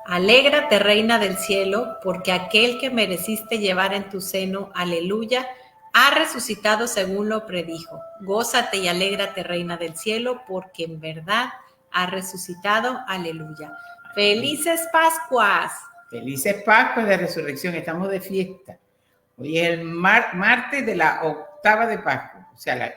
Alégrate, reina del cielo, porque aquel que mereciste llevar en tu seno, aleluya, ha resucitado según lo predijo. Gózate y alégrate, reina del cielo, porque en verdad ha resucitado, aleluya. ¡Felices Pascuas! Felices Pascuas de Resurrección, estamos de fiesta. Hoy es el martes de la octava de Pascua, o sea, la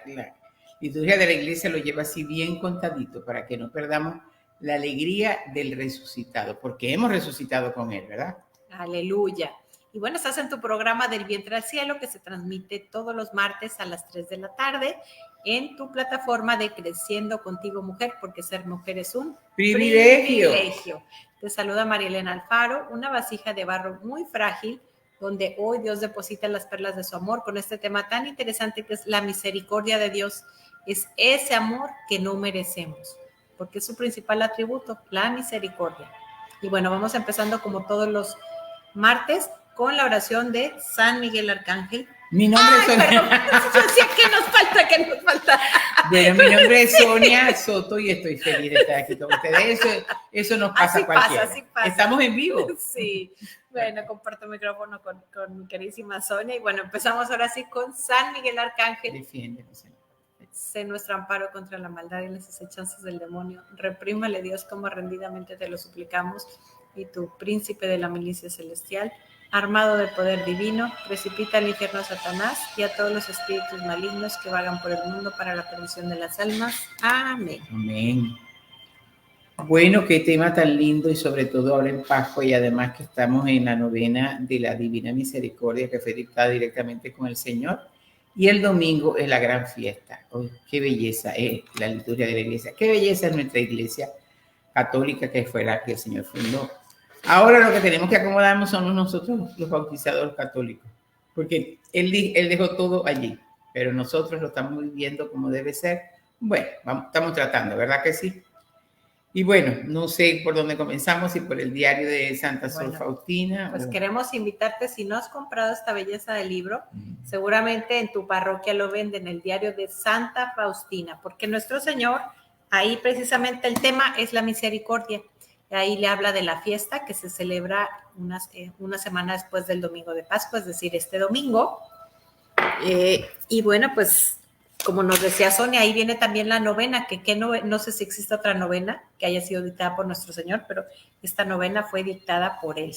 liturgia de la iglesia lo lleva así bien contadito para que no perdamos la alegría del resucitado, porque hemos resucitado con él, ¿verdad? Aleluya. Y bueno, estás en tu programa del Vientre al Cielo, que se transmite todos los martes a las 3 de la tarde en tu plataforma de Creciendo Contigo Mujer, porque ser mujer es un privilegio. Te saluda María Elena Alfaro, una vasija de barro muy frágil, donde hoy Dios deposita las perlas de su amor con este tema tan interesante que es la misericordia de Dios. Es ese amor que no merecemos, porque es su principal atributo, la misericordia. Y bueno, vamos empezando como todos los martes con la oración de San Miguel Arcángel. Mi nombre es Sonia. Perdón, yo decía que nos falta. Bueno, mi nombre es Sonia Soto y estoy feliz de estar aquí con ustedes. Eso nos pasa a cualquiera. Así pasa. Estamos en vivo. Sí. Bueno, comparto micrófono con mi queridísima Sonia. Y bueno, empezamos ahora sí con San Miguel Arcángel. Defiéndeme, Señor. Sé nuestro amparo contra la maldad y las acechanzas del demonio. Reprímale, Dios, como rendidamente te lo suplicamos. Y tu príncipe de la milicia celestial, armado de poder divino, precipita al infierno a Satanás y a todos los espíritus malignos que vagan por el mundo para la perdición de las almas. Amén. Amén. Bueno, qué tema tan lindo y sobre todo ahora en Pascua y además que estamos en la novena de la Divina Misericordia que fue dictada directamente con el Señor y el domingo es la gran fiesta. Oh, qué belleza es la liturgia de la iglesia, qué belleza es nuestra iglesia católica que fue la que el Señor fundó. Ahora lo que tenemos que acomodarnos somos nosotros los bautizados católicos, porque él dejó todo allí, pero nosotros lo estamos viviendo como debe ser. Bueno, estamos tratando, ¿verdad que sí? Y bueno, no sé por dónde comenzamos, si por el diario de Santa Sor Faustina. Pues queremos invitarte, si no has comprado esta belleza de libro, seguramente en tu parroquia lo venden, el diario de Santa Faustina, porque nuestro Señor, ahí precisamente el tema es la misericordia. Ahí le habla de la fiesta que se celebra una semana después del domingo de Pascua, es decir, este domingo. Y bueno, pues como nos decía Sonia, ahí viene también la novena, que no sé si existe otra novena que haya sido dictada por nuestro Señor, pero esta novena fue dictada por él.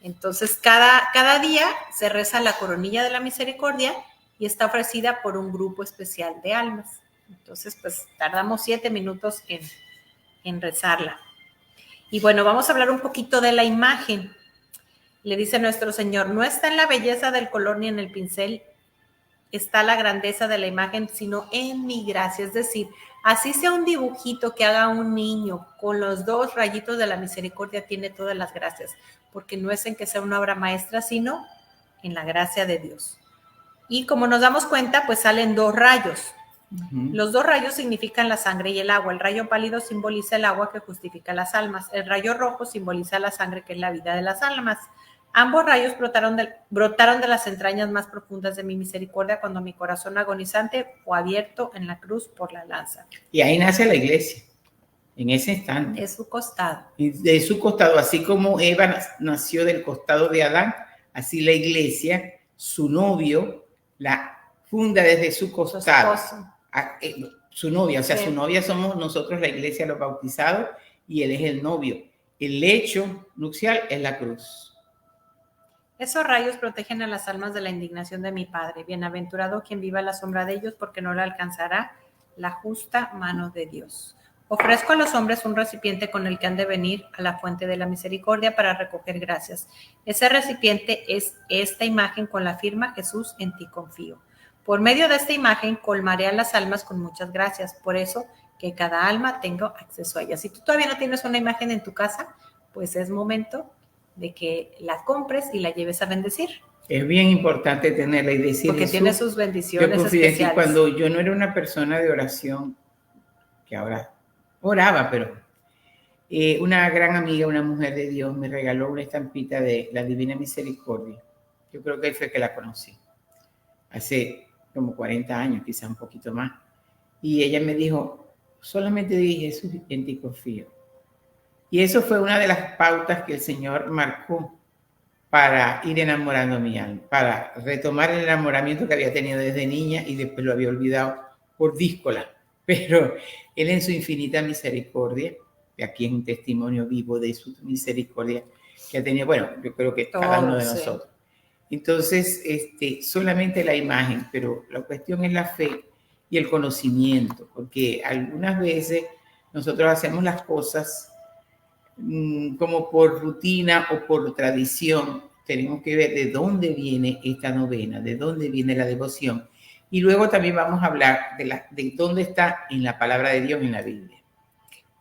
Entonces, cada día se reza la coronilla de la misericordia y está ofrecida por un grupo especial de almas. Entonces, pues tardamos 7 minutos en rezarla. Y bueno, vamos a hablar un poquito de la imagen. Le dice nuestro Señor, no está en la belleza del color ni en el pincel, está la grandeza de la imagen, sino en mi gracia. Es decir, así sea un dibujito que haga un niño con los 2 rayitos de la misericordia, tiene todas las gracias, porque no es en que sea una obra maestra, sino en la gracia de Dios. Y como nos damos cuenta, pues salen 2 rayos. Los 2 rayos significan la sangre y el agua. El rayo pálido simboliza el agua que justifica las almas. El rayo rojo simboliza la sangre, que es la vida de las almas. Ambos rayos brotaron de las entrañas más profundas de mi misericordia cuando mi corazón agonizante fue abierto en la cruz por la lanza. Y ahí nace la iglesia, en ese instante. De su costado. Y de su costado, así como Eva nació del costado de Adán, así la iglesia, su novio, la funda desde su costado. Su novia, o sea, sí. Su novia somos nosotros, la iglesia, los bautizados, y él es el novio. El lecho nupcial es la cruz. Esos rayos protegen a las almas de la indignación de mi Padre. Bienaventurado quien viva a la sombra de ellos, porque no le alcanzará la justa mano de Dios. Ofrezco a los hombres un recipiente con el que han de venir a la fuente de la misericordia para recoger gracias. Ese recipiente es esta imagen con la firma Jesús, en ti confío. Por medio de esta imagen colmaré a las almas con muchas gracias. Por eso que cada alma tenga acceso a ella. Si tú todavía no tienes una imagen en tu casa, pues es momento de que la compres y la lleves a bendecir. Es bien importante tenerla y decir porque eso. Tiene sus bendiciones yo especiales. Que cuando yo no era una persona de oración, que ahora oraba, pero una gran amiga, una mujer de Dios, me regaló una estampita de la Divina Misericordia. Yo creo que ahí fue que la conocí. Hace como 40 años, quizás un poquito más. Y ella me dijo, solamente di Jesús, en ti confío. Y eso fue una de las pautas que el Señor marcó para ir enamorando mi alma, para retomar el enamoramiento que había tenido desde niña y después lo había olvidado por díscola. Pero Él en su infinita misericordia, y aquí es un testimonio vivo de su misericordia que ha tenido, bueno, yo creo que cada uno de nosotros. Entonces, solamente la imagen, pero la cuestión es la fe y el conocimiento, porque algunas veces nosotros hacemos las cosas como por rutina o por tradición. Tenemos que ver de dónde viene esta novena, de dónde viene la devoción. Y luego también vamos a hablar de dónde está en la palabra de Dios en la Biblia.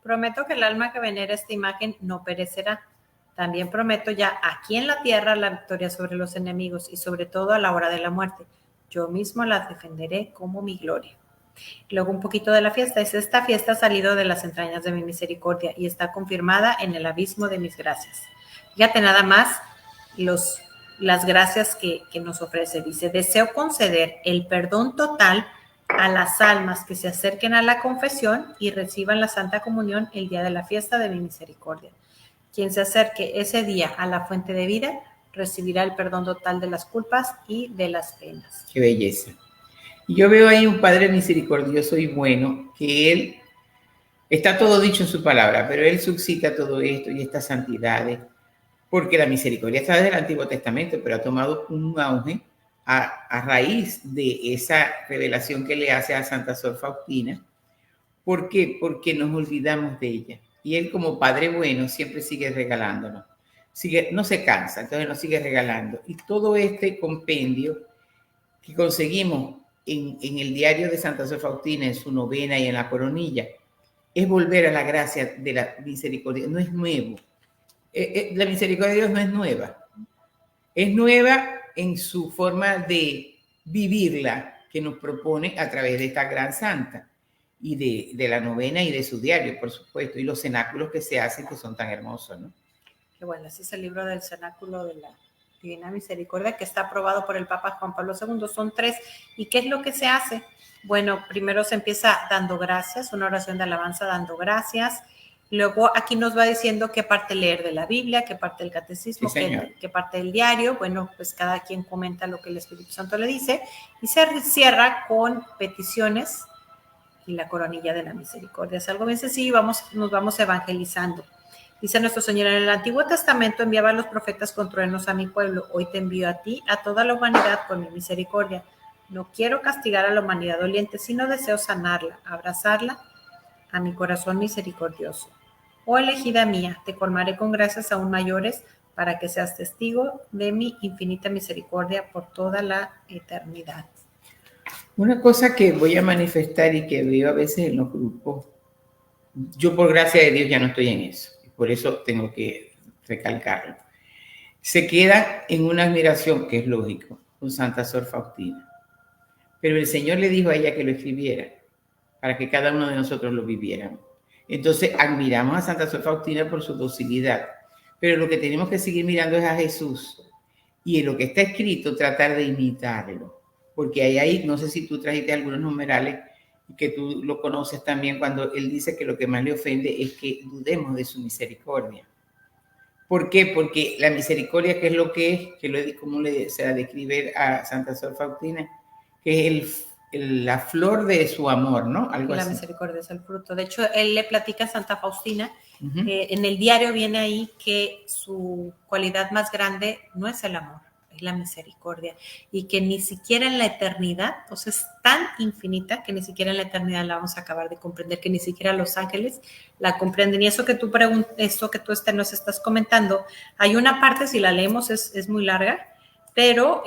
Prometo que el alma que venera esta imagen no perecerá. También prometo ya aquí en la tierra la victoria sobre los enemigos y sobre todo a la hora de la muerte. Yo mismo la defenderé como mi gloria. Luego un poquito de la fiesta. Esta fiesta ha salido de las entrañas de mi misericordia y está confirmada en el abismo de mis gracias. Fíjate nada más las gracias que nos ofrece. Dice, deseo conceder el perdón total a las almas que se acerquen a la confesión y reciban la Santa Comunión el día de la fiesta de mi misericordia. Quien se acerque ese día a la fuente de vida recibirá el perdón total de las culpas y de las penas. ¡Qué belleza! Y yo veo ahí un Padre misericordioso y bueno, que Él, está todo dicho en su palabra, pero Él suscita todo esto y estas santidades, porque la misericordia está desde el Antiguo Testamento, pero ha tomado un auge a raíz de esa revelación que le hace a Santa Sor Faustina. ¿Por qué? Porque nos olvidamos de ella. Y Él como Padre bueno siempre sigue regalándonos. No se cansa, entonces nos sigue regalando. Y todo este compendio que conseguimos en el diario de Santa Sor Faustina, en su novena y en la coronilla, es volver a la gracia de la misericordia. No es nuevo. La misericordia de Dios no es nueva. Es nueva en su forma de vivirla que nos propone a través de esta gran santa y de la novena y de su diario, por supuesto, y los cenáculos que se hacen que son tan hermosos, ¿no? Qué bueno, ese es el libro del cenáculo de la Divina Misericordia que está aprobado por el Papa Juan Pablo II. Son 3. ¿Y qué es lo que se hace? Bueno, primero se empieza dando gracias, una oración de alabanza dando gracias. Luego aquí nos va diciendo qué parte leer de la Biblia, qué parte del catecismo, sí, qué parte del diario. Bueno, pues cada quien comenta lo que el Espíritu Santo le dice y se cierra con peticiones y la coronilla de la misericordia. Es algo bien sencillo y nos vamos evangelizando. Dice nuestro Señor, en el Antiguo Testamento enviaba a los profetas con truenos a mi pueblo. Hoy te envío a ti, a toda la humanidad, por mi misericordia. No quiero castigar a la humanidad doliente, sino deseo sanarla, abrazarla a mi corazón misericordioso. Oh elegida mía, te colmaré con gracias aún mayores para que seas testigo de mi infinita misericordia por toda la eternidad. Una cosa que voy a manifestar y que veo a veces en los grupos, yo por gracia de Dios ya no estoy en eso, por eso tengo que recalcarlo. Se queda en una admiración, que es lógico, con Santa Sor Faustina. Pero el Señor le dijo a ella que lo escribiera, para que cada uno de nosotros lo viviéramos. Entonces admiramos a Santa Sor Faustina por su docilidad, pero lo que tenemos que seguir mirando es a Jesús y en lo que está escrito tratar de imitarlo, porque ahí no sé si tú trajiste algunos numerales que tú lo conoces también cuando él dice que lo que más le ofende es que dudemos de su misericordia. ¿Por qué? Porque la misericordia, ¿qué es lo que es? ¿Cómo se la describe a Santa Sor Faustina? Que es la flor de su amor, ¿no? Algo así. La misericordia es el fruto. De hecho, él le platica a Santa Faustina, en el diario viene ahí que su cualidad más grande no es el amor, es la misericordia. Y que ni siquiera en la eternidad, o sea, es tan infinita que ni siquiera en la eternidad la vamos a acabar de comprender, que ni siquiera los ángeles la comprenden. Y eso que tú nos estás comentando, hay una parte, si la leemos, es muy larga, pero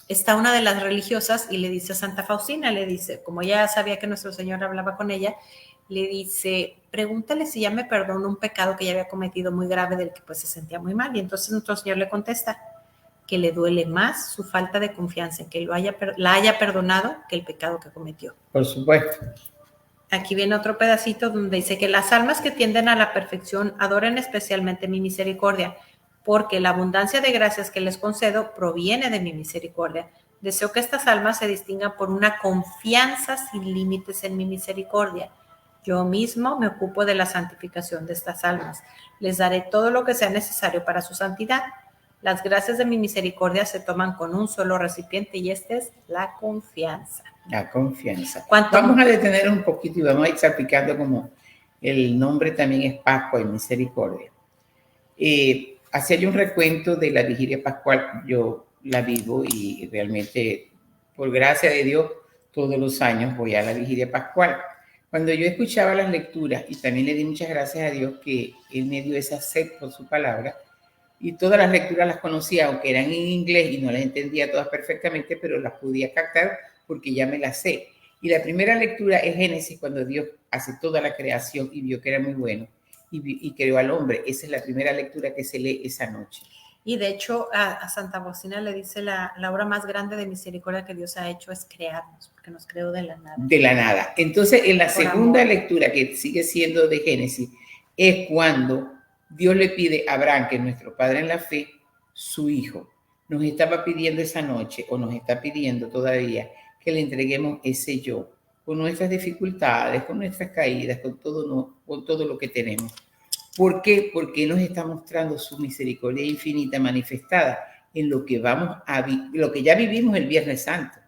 está una de las religiosas y le dice a Santa Faustina, le dice, como ya sabía que nuestro Señor hablaba con ella, le dice, pregúntale si ya me perdonó un pecado que ella había cometido muy grave del que pues se sentía muy mal. Y entonces nuestro Señor le contesta que le duele más su falta de confianza en que la haya perdonado que el pecado que cometió. Por supuesto. Aquí viene otro pedacito donde dice que las almas que tienden a la perfección adoren especialmente mi misericordia, porque la abundancia de gracias que les concedo proviene de mi misericordia. Deseo que estas almas se distingan por una confianza sin límites en mi misericordia. Yo mismo me ocupo de la santificación de estas almas. Les daré todo lo que sea necesario para su santidad. Las gracias de mi misericordia se toman con un solo recipiente y esta es la confianza. La confianza. ¿Cuánto? Vamos a detener un poquito y vamos a ir explicando como el nombre también es Pascua y Misericordia. Hacía yo un recuento de la vigilia pascual, yo la vivo y realmente, por gracia de Dios, todos los años voy a la vigilia pascual. Cuando yo escuchaba las lecturas, y también le di muchas gracias a Dios que Él me dio esa sed por su palabra, y todas las lecturas las conocía, aunque eran en inglés y no las entendía todas perfectamente, pero las podía captar porque ya me las sé. Y la primera lectura es Génesis, cuando Dios hace toda la creación y vio que era muy bueno y creó al hombre. Esa es la primera lectura que se lee esa noche. Y de hecho a Santa Faustina le dice la obra más grande de misericordia que Dios ha hecho es crearnos, porque nos creó de la nada. De la nada. Entonces, en la Por segunda amor. lectura, que sigue siendo de Génesis, es cuando Dios le pide a Abraham, que es nuestro padre en la fe, su hijo. Nos estaba pidiendo esa noche, o nos está pidiendo todavía, que le entreguemos ese yo, con nuestras dificultades, con nuestras caídas, con todo lo que tenemos. ¿Por qué? Porque nos está mostrando su misericordia infinita manifestada en lo que lo que ya vivimos el Viernes Santo,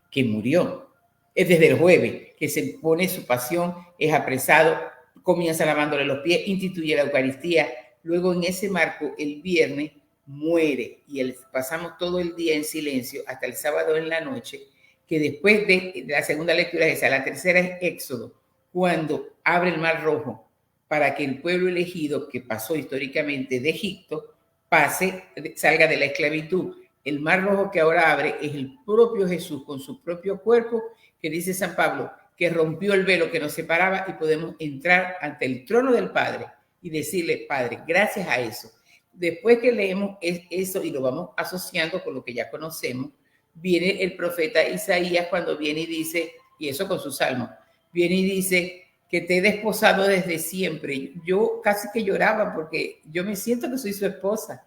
que murió. Es desde el jueves que se pone su pasión, es apresado, comienza lavándole los pies, instituye la Eucaristía. Luego en ese marco, el viernes muere y pasamos todo el día en silencio hasta el sábado en la noche, que después de la segunda lectura es esa, la tercera es Éxodo, cuando abre el Mar Rojo para que el pueblo elegido que pasó históricamente de Egipto salga de la esclavitud. El Mar Rojo que ahora abre es el propio Jesús con su propio cuerpo, que dice San Pablo, que rompió el velo que nos separaba y podemos entrar ante el trono del Padre y decirle, Padre, gracias a eso. Después que leemos eso y lo vamos asociando con lo que ya conocemos, viene el profeta Isaías cuando viene y dice, y eso con sus salmos, viene y dice que te he desposado desde siempre. Yo casi que lloraba porque yo me siento que soy su esposa,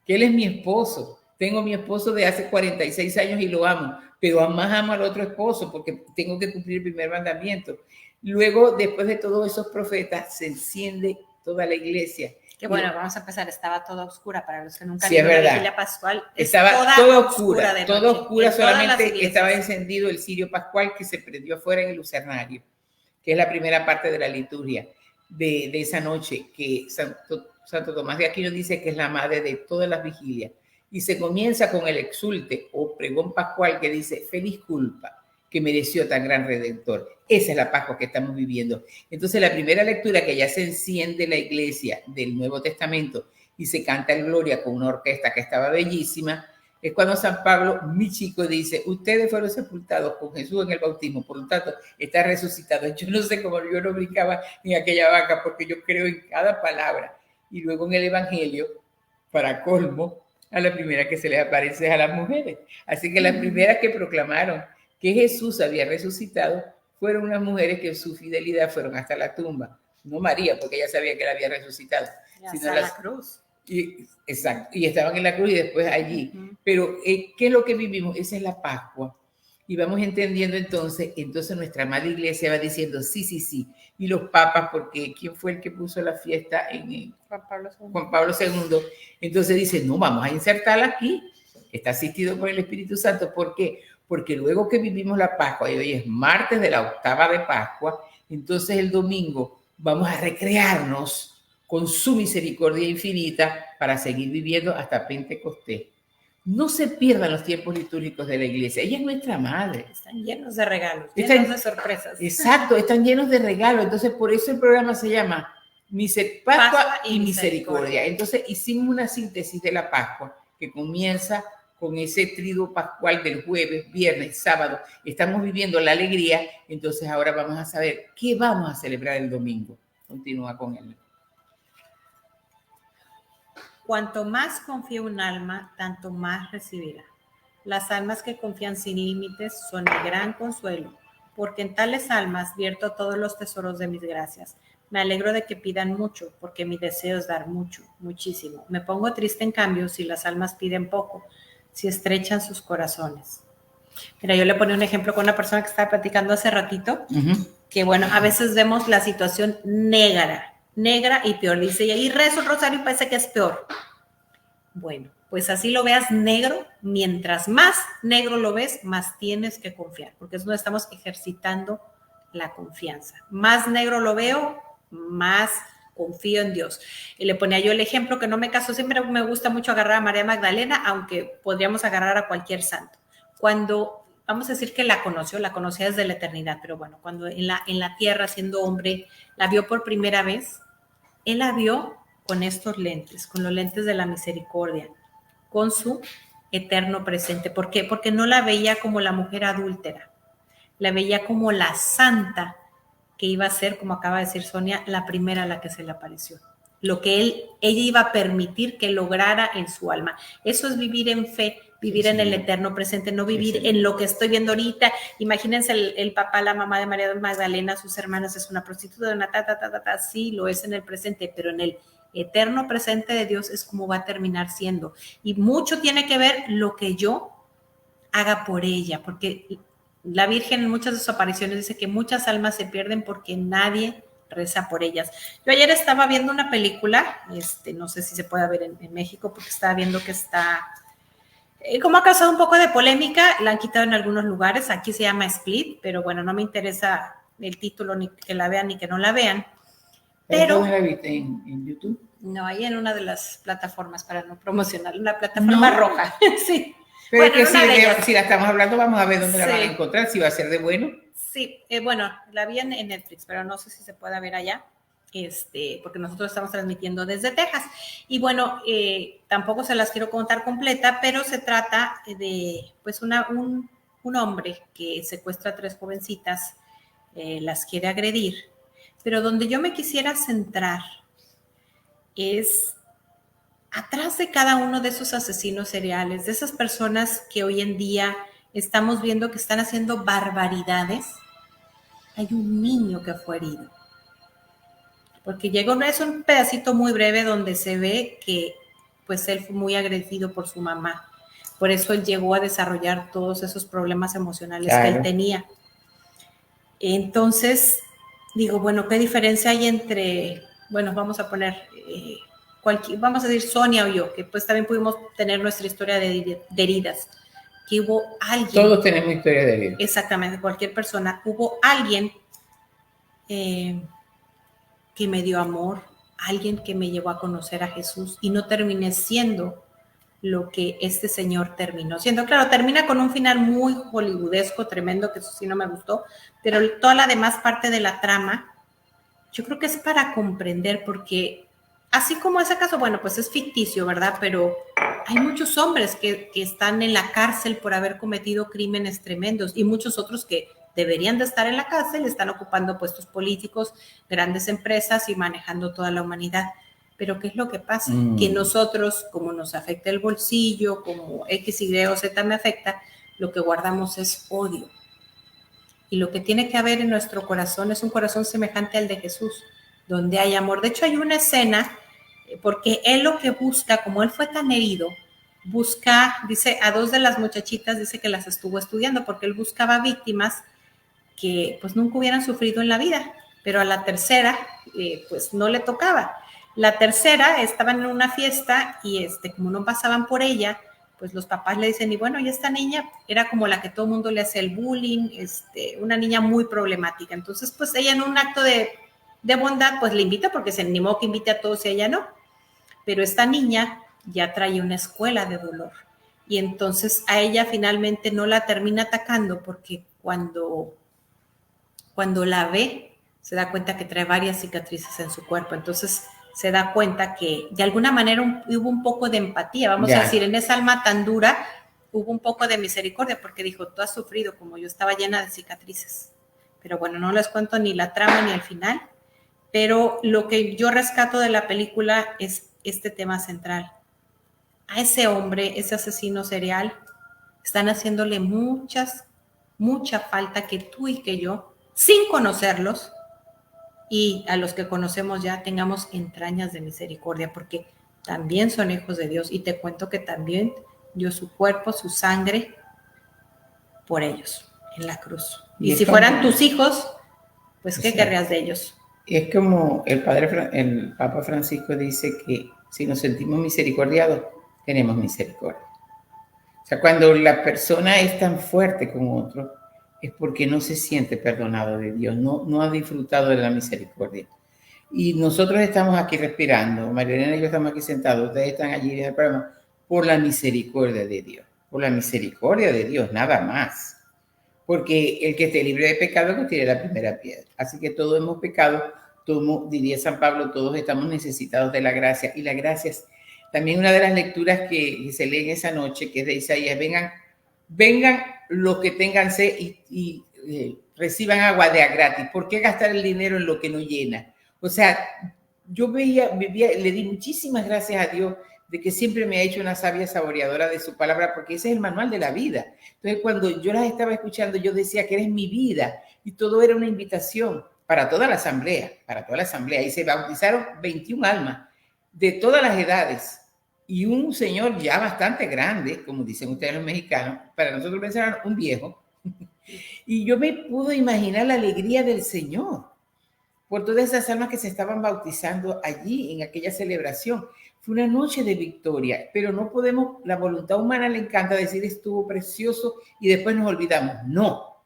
que él es mi esposo. Tengo mi esposo de hace 46 años y lo amo, pero más amo al otro esposo porque tengo que cumplir el primer mandamiento. Luego, después de todos esos profetas, se enciende toda la iglesia. Que bueno, vamos a empezar, estaba toda oscura para los que nunca sí, vieron la vigilia pascual. Estaba toda oscura, toda oscura, solamente estaba iglesias. encendido el cirio pascual que se prendió afuera en el lucernario, que es la primera parte de la liturgia de esa noche, que Santo Tomás de Aquino dice que es la madre de todas las vigilias. Y se comienza con el exulte o pregón pascual que dice, feliz culpa que mereció tan gran redentor. Esa es la Pascua que estamos viviendo. Entonces, la primera lectura que ya se enciende la iglesia del Nuevo Testamento y se canta el Gloria con una orquesta que estaba bellísima, es cuando San Pablo, mi chico, dice, ustedes fueron sepultados con Jesús en el bautismo, por lo tanto, está resucitado. Yo no sé cómo yo no brincaba en aquella vaca, porque yo creo en cada palabra. Y luego en el Evangelio, para colmo, a la primera que se les aparece es a las mujeres. Así que las primeras que proclamaron que Jesús había resucitado fueron unas mujeres que en su fidelidad fueron hasta la tumba. No María, porque ella sabía que él había resucitado. Sino la cruz. Exacto, y estaban en la cruz y después allí. Pero, ¿qué es lo que vivimos? Esa es la Pascua. Y vamos entendiendo entonces nuestra madre iglesia va diciendo, sí. Y los papas, porque ¿quién fue el que puso la fiesta en Juan Pablo II? Entonces dice, no, vamos a insertarla aquí. Está asistido por el Espíritu Santo. ¿Por qué? Porque luego que vivimos la Pascua, y hoy es martes de la octava de Pascua, entonces el domingo vamos a recrearnos con su misericordia infinita para seguir viviendo hasta Pentecostés. No se pierdan los tiempos litúrgicos de la iglesia. Ella es nuestra madre. Están llenos de regalos, llenos de sorpresas. Exacto, están llenos de regalos. Entonces, por eso el programa se llama Pascua y Misericordia. Entonces, hicimos una síntesis de la Pascua que comienza con ese triduo pascual del jueves, viernes, sábado. Estamos viviendo la alegría. Entonces, ahora vamos a saber qué vamos a celebrar el domingo. Continúa con él. Cuanto más confía un alma, tanto más recibirá. Las almas que confían sin límites son mi gran consuelo, porque en tales almas vierto todos los tesoros de mis gracias. Me alegro de que pidan mucho, porque mi deseo es dar mucho, muchísimo. Me pongo triste, en cambio, si las almas piden poco, si estrechan sus corazones. Mira, yo le ponía un ejemplo con una persona que estaba platicando hace ratito, que bueno, a veces vemos la situación negra y peor. Dice, y ahí rezo el rosario y parece que es peor. Bueno, pues así lo veas negro, mientras más negro lo ves, más tienes que confiar, porque es donde estamos ejercitando la confianza. Más negro lo veo, más confío en Dios. Y le ponía yo el ejemplo que no me caso, siempre me gusta mucho agarrar a María Magdalena, aunque podríamos agarrar a cualquier santo. Cuando, vamos a decir que la conocía desde la eternidad, pero bueno, cuando en la tierra, siendo hombre, la vio por primera vez, él la vio con estos lentes, con los lentes de la misericordia, con su eterno presente. ¿Por qué? Porque no la veía como la mujer adúltera, la veía como la santa que iba a ser, como acaba de decir Sonia, la primera a la que se le apareció. Lo que ella iba a permitir que lograra en su alma. Eso es vivir en fe, vivir en el eterno presente, no vivir en lo que estoy viendo ahorita. Imagínense el papá, la mamá de María Magdalena, sus hermanas, es una prostituta, una sí, lo es en el presente, pero en el eterno presente de Dios es como va a terminar siendo. Y mucho tiene que ver lo que yo haga por ella, porque la Virgen en muchas de sus apariciones dice que muchas almas se pierden porque nadie reza por ellas. Yo ayer estaba viendo una película, no sé si se puede ver en México, porque estaba viendo que está, como ha causado un poco de polémica, la han quitado en algunos lugares, aquí se llama Split, pero bueno, no me interesa el título, ni que la vean ni que no la vean. Pero ¿dónde la viste? ¿En YouTube? No, ahí en una de las plataformas, para no promocionar, una plataforma roja, sí. Pero bueno, que si la estamos hablando, vamos a ver dónde la van a encontrar, si va a ser de bueno. Sí, bueno, la vi en Netflix, pero no sé si se puede ver allá, porque nosotros estamos transmitiendo desde Texas. Y bueno, tampoco se las quiero contar completa, pero se trata de, pues, un hombre que secuestra a 3 jovencitas, las quiere agredir, pero donde yo me quisiera centrar es atrás de cada uno de esos asesinos seriales, de esas personas que hoy en día estamos viendo que están haciendo barbaridades, hay un niño que fue herido. Porque es un pedacito muy breve donde se ve que pues él fue muy agredido por su mamá. Por eso él llegó a desarrollar todos esos problemas emocionales que él tenía. Entonces, digo, bueno, ¿qué diferencia hay entre, bueno, vamos a poner... vamos a decir Sonia o yo, que pues también pudimos tener nuestra historia de heridas, que hubo alguien... Todos tenemos historia de heridas. Exactamente, cualquier persona. Hubo alguien que me dio amor, alguien que me llevó a conocer a Jesús y no terminé siendo lo que este señor terminó siendo. Claro, termina con un final muy hollywoodesco, tremendo, que eso sí no me gustó, pero toda la demás parte de la trama, yo creo que es para comprender, porque así como ese caso, bueno, pues es ficticio, ¿verdad? Pero hay muchos hombres que están en la cárcel por haber cometido crímenes tremendos y muchos otros que deberían de estar en la cárcel, están ocupando puestos políticos, grandes empresas y manejando toda la humanidad. Pero ¿qué es lo que pasa? Que nosotros, como nos afecta el bolsillo, como X, Y o Z me afecta, lo que guardamos es odio. Y lo que tiene que haber en nuestro corazón es un corazón semejante al de Jesús, donde hay amor. De hecho, hay una escena, porque él lo que busca, como él fue tan herido, busca, dice, a 2 de las muchachitas, dice que las estuvo estudiando, porque él buscaba víctimas que pues nunca hubieran sufrido en la vida, pero a la tercera, pues no le tocaba. La tercera estaban en una fiesta y como no pasaban por ella, pues los papás le dicen, y bueno, y esta niña era como la que todo el mundo le hace el bullying, una niña muy problemática. Entonces, pues ella en un acto de bondad, pues le invita, porque se animó que invite a todos y ella no. Pero esta niña ya trae una escuela de dolor. Y entonces a ella finalmente no la termina atacando, porque cuando la ve, se da cuenta que trae varias cicatrices en su cuerpo. Entonces se da cuenta que de alguna manera hubo un poco de empatía, vamos a decir, en esa alma tan dura hubo un poco de misericordia, porque dijo, tú has sufrido como yo, estaba llena de cicatrices. Pero bueno, no les cuento ni la trama ni el final, pero lo que yo rescato de la película es este tema central. A ese hombre, ese asesino serial, están haciéndole mucha falta que tú y que yo, sin conocerlos, y a los que conocemos ya, tengamos entrañas de misericordia, porque también son hijos de Dios, y te cuento que también dio su cuerpo, su sangre por ellos en la cruz. Y si fueran tus hijos, pues, ¿qué querrías de ellos? Es como el Papa Francisco dice que si nos sentimos misericordiados, tenemos misericordia. O sea, cuando la persona es tan fuerte con otro, es porque no se siente perdonado de Dios, no ha disfrutado de la misericordia. Y nosotros estamos aquí respirando, Marilena y yo estamos aquí sentados, ustedes están allí en el programa, por la misericordia de Dios, por la misericordia de Dios, nada más. Porque el que esté libre de pecado que tire la primera piedra. Así que todos hemos pecado, diría San Pablo, todos estamos necesitados de la gracia. Y la gracia es también una de las lecturas que se leen esa noche, que es de Isaías, vengan los que tengan sed y reciban agua de a gratis. ¿Por qué gastar el dinero en lo que no llena? O sea, yo vivía, le di muchísimas gracias a Dios de que siempre me ha hecho una sabia saboreadora de su palabra, porque ese es el manual de la vida. Entonces, cuando yo las estaba escuchando, yo decía que eres mi vida, y todo era una invitación para toda la asamblea, y se bautizaron 21 almas de todas las edades, y un señor ya bastante grande, como dicen ustedes los mexicanos, para nosotros pensaban un viejo, y yo me pude imaginar la alegría del Señor por todas esas almas que se estaban bautizando allí en aquella celebración. Fue una noche de victoria, pero no podemos, la voluntad humana le encanta decir estuvo precioso y después nos olvidamos. No,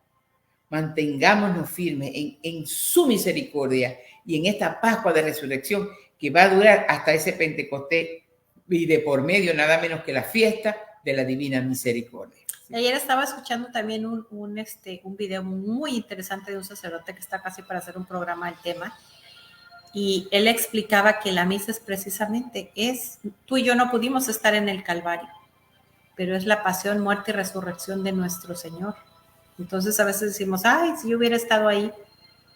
mantengámonos firmes en su misericordia y en esta Pascua de Resurrección que va a durar hasta ese Pentecostés y de por medio nada menos que la fiesta de la Divina Misericordia. Ayer estaba escuchando también un video muy interesante de un sacerdote que está casi para hacer un programa del tema, y él explicaba que la misa es precisamente, tú y yo no pudimos estar en el Calvario, pero es la pasión, muerte y resurrección de nuestro Señor. Entonces a veces decimos, ay, si yo hubiera estado ahí,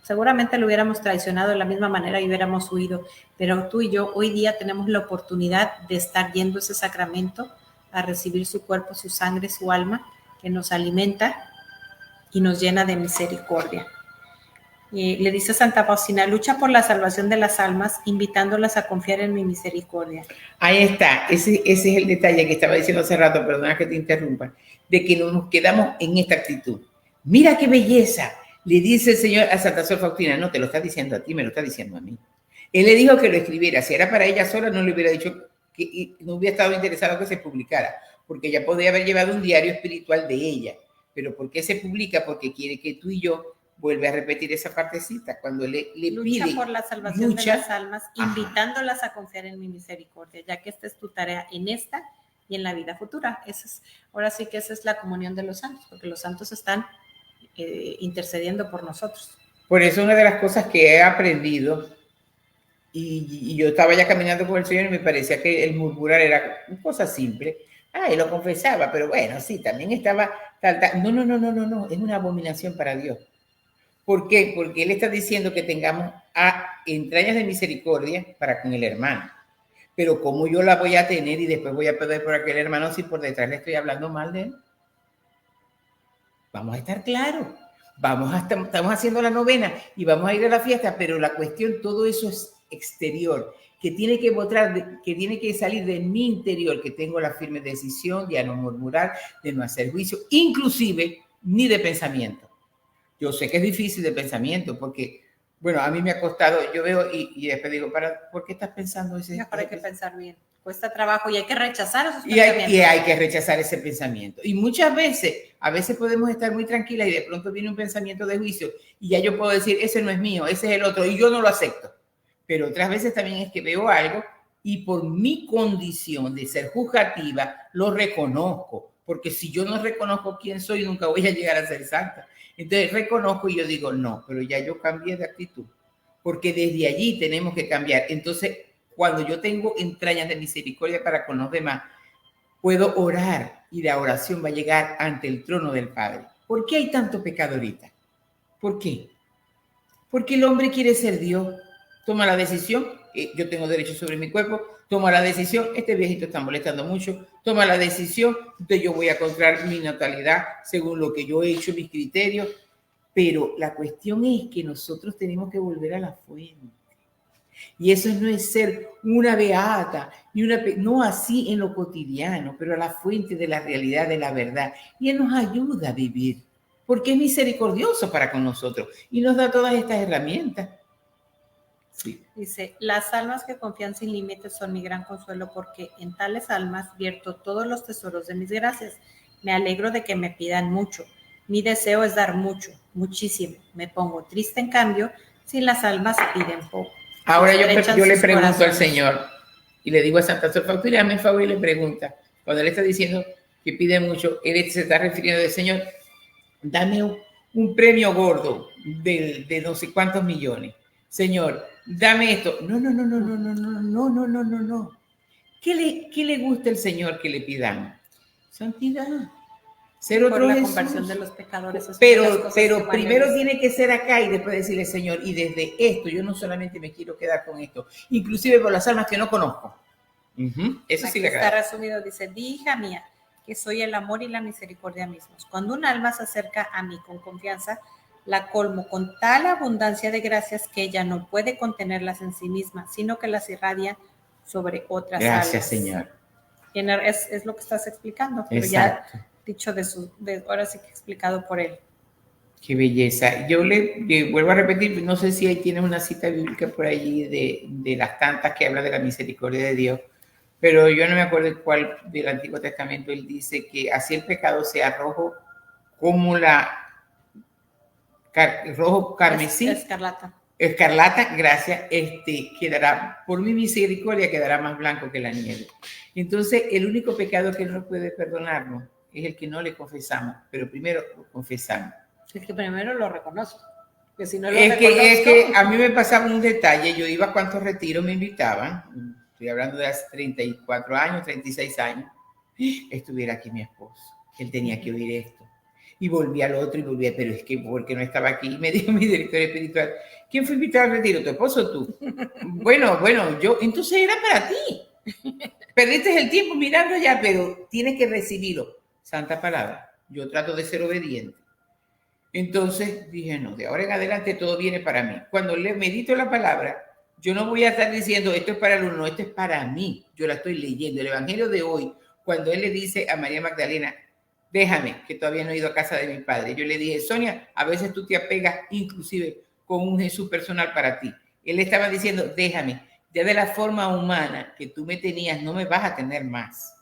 seguramente lo hubiéramos traicionado de la misma manera y hubiéramos huido, pero tú y yo hoy día tenemos la oportunidad de estar yendo a ese sacramento, a recibir su cuerpo, su sangre, su alma, que nos alimenta y nos llena de misericordia. Le dice Santa Faustina, lucha por la salvación de las almas, invitándolas a confiar en mi misericordia. Ahí está, ese es el detalle que estaba diciendo hace rato, perdona que te interrumpa, de que no nos quedamos en esta actitud. Mira qué belleza, le dice el Señor a Santa Sor Faustina, no te lo está diciendo a ti, me lo está diciendo a mí. Él le dijo que lo escribiera, si era para ella sola no le hubiera dicho que no hubiera estado interesado que se publicara, porque ella podría haber llevado un diario espiritual de ella. Pero ¿por qué se publica? Porque quiere que tú y yo vuelva a repetir esa partecita. Cuando le lucha pide, por la salvación de las almas, invitándolas a confiar en mi misericordia, ya que esta es tu tarea en esta y en la vida futura. Ahora sí que esa es la comunión de los santos, porque los santos están intercediendo por nosotros. Por eso una de las cosas que he aprendido, y yo estaba ya caminando con el Señor y me parecía que el murmurar era una cosa simple. Y lo confesaba, pero bueno, sí, también estaba No, es una abominación para Dios. ¿Por qué? Porque Él está diciendo que tengamos entrañas de misericordia para con el hermano. Pero ¿cómo yo la voy a tener y después voy a pedir por aquel hermano si por detrás le estoy hablando mal de él? Vamos a estar claros. Estamos haciendo la novena y vamos a ir a la fiesta, pero la cuestión, todo eso es exterior, que tiene que salir de mi interior, que tengo la firme decisión de no murmurar, de no hacer juicio, inclusive ni de pensamiento. Yo sé que es difícil de pensamiento porque, bueno, a mí me ha costado, yo veo y después digo, ¿por qué estás pensando ese? Mejor hay que pensar bien. Cuesta trabajo y hay que rechazar esos pensamientos. Y hay que rechazar ese pensamiento. Y muchas veces, a veces podemos estar muy tranquilas y de pronto viene un pensamiento de juicio y ya yo puedo decir, ese no es mío, ese es el otro y yo no lo acepto. Pero otras veces también es que veo algo y por mi condición de ser juzgativa lo reconozco. Porque si yo no reconozco quién soy, nunca voy a llegar a ser santa. Entonces reconozco y yo digo, no, pero ya yo cambié de actitud. Porque desde allí tenemos que cambiar. Entonces, cuando yo tengo entrañas de misericordia para con los demás, puedo orar y la oración va a llegar ante el trono del Padre. ¿Por qué hay tanto pecado ahorita? ¿Por qué? Porque el hombre quiere ser Dios. Toma la decisión, yo tengo derecho sobre mi cuerpo, toma la decisión, este viejito está molestando mucho, toma la decisión, entonces yo voy a controlar mi natalidad según lo que yo he hecho, mis criterios, pero la cuestión es que nosotros tenemos que volver a la fuente. Y eso no es ser una beata, no así en lo cotidiano, pero a la fuente de la realidad, de la verdad. Y Él nos ayuda a vivir. porque es misericordioso para con nosotros y nos da todas estas herramientas. Sí. Dice, las almas que confían sin límites son mi gran consuelo porque en tales almas vierto todos los tesoros de mis gracias. Me alegro de que me pidan mucho. Mi deseo es dar mucho, muchísimo. Me pongo triste, en cambio, si las almas piden poco. Ahora yo le pregunto al Señor y le digo a Santa Sor Faustina, hazme el favor y le pregunta. Cuando él está diciendo que pide mucho, él se está refiriendo al Señor, dame un premio gordo de no sé cuántos millones. Señor, dame esto. No. ¿Qué le gusta al Señor que le pidamos? Santidad. Ser otro por la Jesús. Conversión de los pecadores. Pero primero tiene que ser acá y después decirle, Señor, y desde esto yo no solamente me quiero quedar con esto, inclusive por las almas que no conozco. Eso sí le agrada. Está resumido, dice, di, hija mía, que soy el amor y la misericordia mismos. Cuando un alma se acerca a mí con confianza, la colmo con tal abundancia de gracias que ella no puede contenerlas en sí misma, sino que las irradia sobre otras almas. Gracias, Señor. Es lo que estás explicando, pero exacto. Ya dicho ahora sí que explicado por él. Qué belleza. Yo le vuelvo a repetir, no sé si ahí tienes una cita bíblica por allí de las tantas que habla de la misericordia de Dios, pero yo no me acuerdo cuál del Antiguo Testamento él dice que así el pecado sea rojo como rojo carmesí. Escarlata, gracias, quedará, por mi misericordia quedará más blanco que la nieve. Entonces, el único pecado que él no puede perdonarnos es el que no le confesamos, pero primero lo confesamos. Es que primero lo reconozco. Que si no es que a mí me pasaba un detalle, yo iba a cuantos retiros me invitaban, estoy hablando de hace 34 años, 36 años, estuviera aquí mi esposo, él tenía que oír esto. Y volví al otro y volví, pero es que porque no estaba aquí, y me dijo mi director espiritual, ¿quién fue invitado al retiro? ¿Tu esposo o tú? bueno, yo, entonces era para ti. Perdiste el tiempo mirando ya, pero tienes que recibirlo. Santa palabra, yo trato de ser obediente. Entonces dije, no, de ahora en adelante todo viene para mí. Cuando le medito la palabra, yo no voy a estar diciendo, esto es para el uno, esto es para mí. Yo la estoy leyendo. El evangelio de hoy, cuando él le dice a María Magdalena, déjame, que todavía no he ido a casa de mi padre. Yo le dije, Sonia, a veces tú te apegas inclusive con un Jesús personal para ti. Él estaba diciendo, déjame, ya de la forma humana que tú me tenías, no me vas a tener más.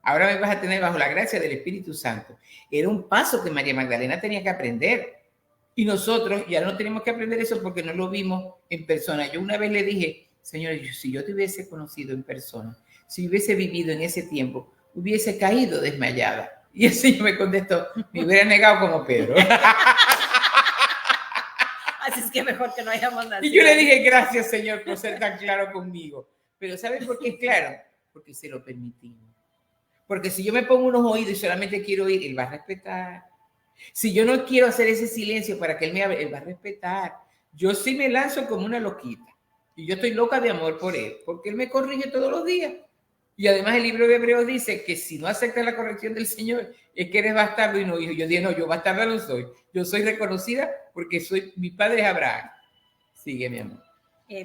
Ahora me vas a tener bajo la gracia del Espíritu Santo. Era un paso que María Magdalena tenía que aprender. Y nosotros ya no tenemos que aprender eso porque no lo vimos en persona. Yo una vez le dije, Señor, si yo te hubiese conocido en persona, si hubiese vivido en ese tiempo, hubiese caído desmayada. Y el Señor me contestó, me hubiera negado como Pedro. Así es que mejor que no hayamos nacido. Y yo le dije, gracias, Señor, por ser tan claro conmigo. Pero ¿sabes por qué es claro? Porque se lo permitimos. Porque si yo me pongo unos oídos y solamente quiero oír, Él va a respetar. Si yo no quiero hacer ese silencio para que Él me hable, Él va a respetar. Yo sí me lanzo como una loquita. Y yo estoy loca de amor por Él, porque Él me corrige todos los días. Y además el libro de Hebreos dice que si no aceptas la corrección del Señor, es que eres bastardo y no hijo. Yo dije, no, yo bastarda no soy. Yo soy reconocida porque mi padre es Abraham. Sigue, mi amor.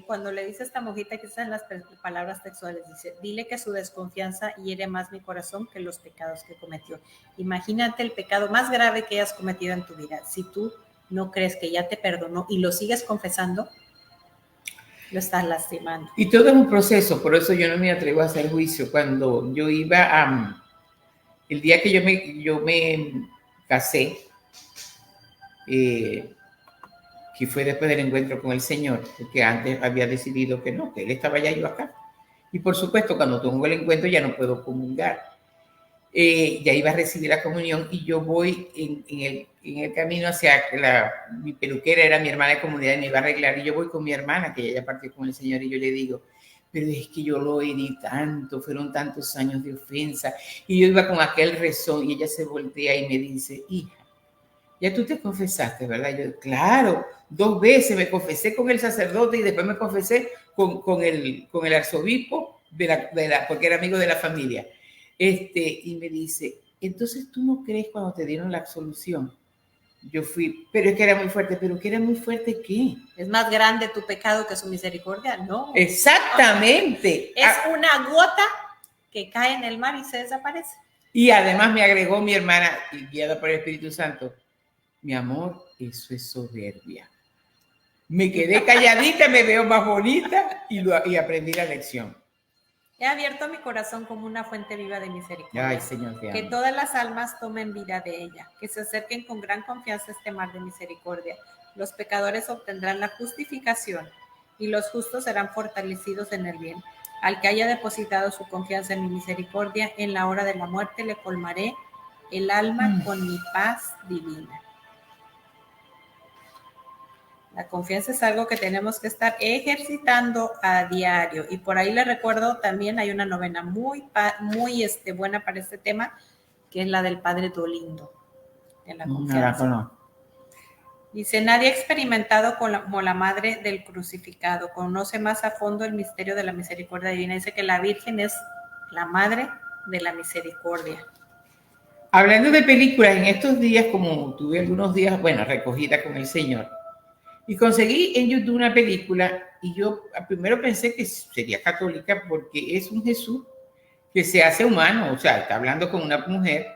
Cuando le dice a esta monjita que están las palabras textuales, dice, dile que su desconfianza hiere más mi corazón que los pecados que cometió. Imagínate el pecado más grave que hayas cometido en tu vida. Si tú no crees que ya te perdonó y lo sigues confesando, lo estás lastimando. Y todo es un proceso, por eso yo no me atrevo a hacer juicio. Cuando yo iba el día que yo me casé, que fue después del encuentro con el Señor, porque antes había decidido que no, que Él estaba allá y yo acá. Y por supuesto, cuando tengo el encuentro ya no puedo comulgar. Ya iba a recibir la comunión y yo voy en el camino hacia mi peluquera, era mi hermana de comunidad y me iba a arreglar. Y yo voy con mi hermana, que ella ya partió con el Señor, y yo le digo, pero es que yo lo herí tanto, fueron tantos años de ofensa. Y yo iba con aquel rezón y ella se voltea y me dice, hija, ya tú te confesaste, ¿verdad? Yo, claro, 2 veces me confesé con el sacerdote y después me confesé con el arzobispo, porque era amigo de la familia. Y me dice, entonces tú no crees cuando te dieron la absolución. Yo fui, pero es que era muy fuerte. ¿Pero qué era muy fuerte qué? ¿Es más grande tu pecado que su misericordia? No. Exactamente. Es una gota que cae en el mar y se desaparece. Y además me agregó mi hermana, guiada por el Espíritu Santo, Mi amor, eso es soberbia. Me quedé calladita, me veo más bonita y aprendí la lección. He abierto mi corazón como una fuente viva de misericordia. Ay, Señor, te amo. Que todas las almas tomen vida de ella, que se acerquen con gran confianza a este mar de misericordia. Los pecadores obtendrán la justificación y los justos serán fortalecidos en el bien. Al que haya depositado su confianza en mi misericordia, en la hora de la muerte le colmaré el alma con mi paz divina. La confianza es algo que tenemos que estar ejercitando a diario. Y por ahí les recuerdo también hay una novena muy buena para este tema, que es la del Padre Dolindo, de la confianza. No. Dice, nadie ha experimentado como la madre del crucificado, conoce más a fondo el misterio de la misericordia divina. Dice que la Virgen es la madre de la misericordia. Hablando de películas, en estos días, como tuve algunos días, recogida con el Señor, y conseguí en YouTube una película, y yo primero pensé que sería católica porque es un Jesús que se hace humano, o sea, está hablando con una mujer,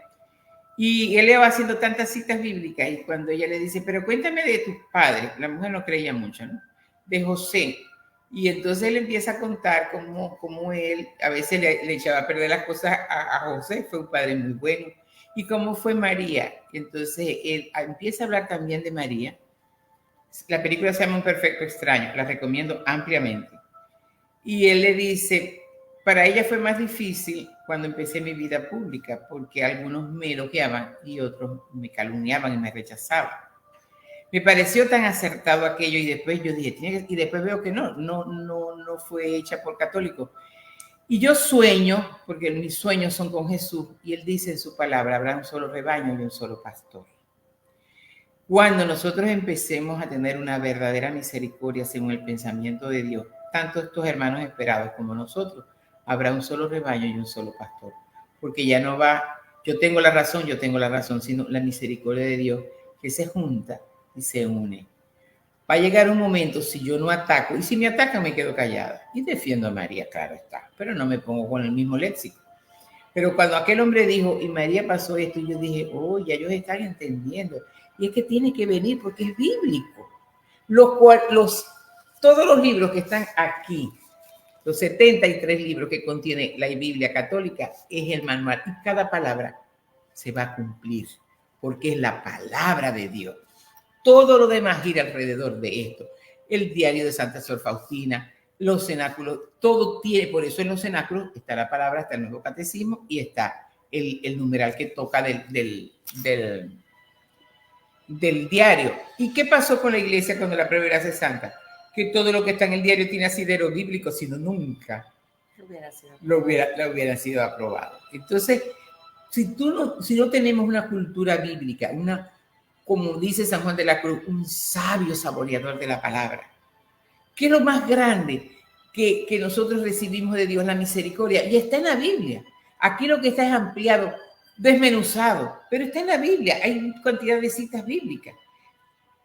y él le va haciendo tantas citas bíblicas, y cuando ella le dice, pero cuéntame de tus padres, la mujer no creía mucho, ¿no? De José, y entonces él empieza a contar cómo él a veces le echaba a perder las cosas a José, fue un padre muy bueno, y cómo fue María. Entonces él empieza a hablar también de María. La película se llama Un Perfecto Extraño, la recomiendo ampliamente. Y él le dice, para ella fue más difícil cuando empecé mi vida pública, porque algunos me elogiaban y otros me calumniaban y me rechazaban. Me pareció tan acertado aquello y después yo dije, y después veo que no fue hecha por católicos. Y yo sueño, porque mis sueños son con Jesús, y él dice en su palabra, habrá un solo rebaño y un solo pastor. Cuando nosotros empecemos a tener una verdadera misericordia según el pensamiento de Dios, tanto estos hermanos esperados como nosotros, habrá un solo rebaño y un solo pastor. Porque ya no va, yo tengo la razón, sino la misericordia de Dios que se junta y se une. Va a llegar un momento, si yo no ataco, y si me atacan me quedo callada y defiendo a María, claro está, pero no me pongo con el mismo léxico. Pero cuando aquel hombre dijo, y María pasó esto, yo dije, ya ellos están entendiendo. Y es que tiene que venir porque es bíblico. Todos los libros que están aquí, los 73 libros que contiene la Biblia católica, es el manual. Y cada palabra se va a cumplir porque es la palabra de Dios. Todo lo demás gira alrededor de esto. El diario de Santa Sor Faustina, los cenáculos, todo tiene, por eso en los cenáculos está la palabra, está el Nuevo Catecismo y está el numeral que toca del diario. ¿Y qué pasó con la iglesia cuando la primera hace santa? Que todo lo que está en el diario tiene asidero bíblico, sino nunca lo hubiera sido aprobado. Entonces, si no tenemos una cultura bíblica, como dice San Juan de la Cruz, un sabio saboreador de la palabra, ¿qué es lo más grande que nosotros recibimos de Dios? La misericordia, y está en la Biblia. Aquí lo que está es ampliado, desmenuzado, pero está en la Biblia, hay cantidad de citas bíblicas.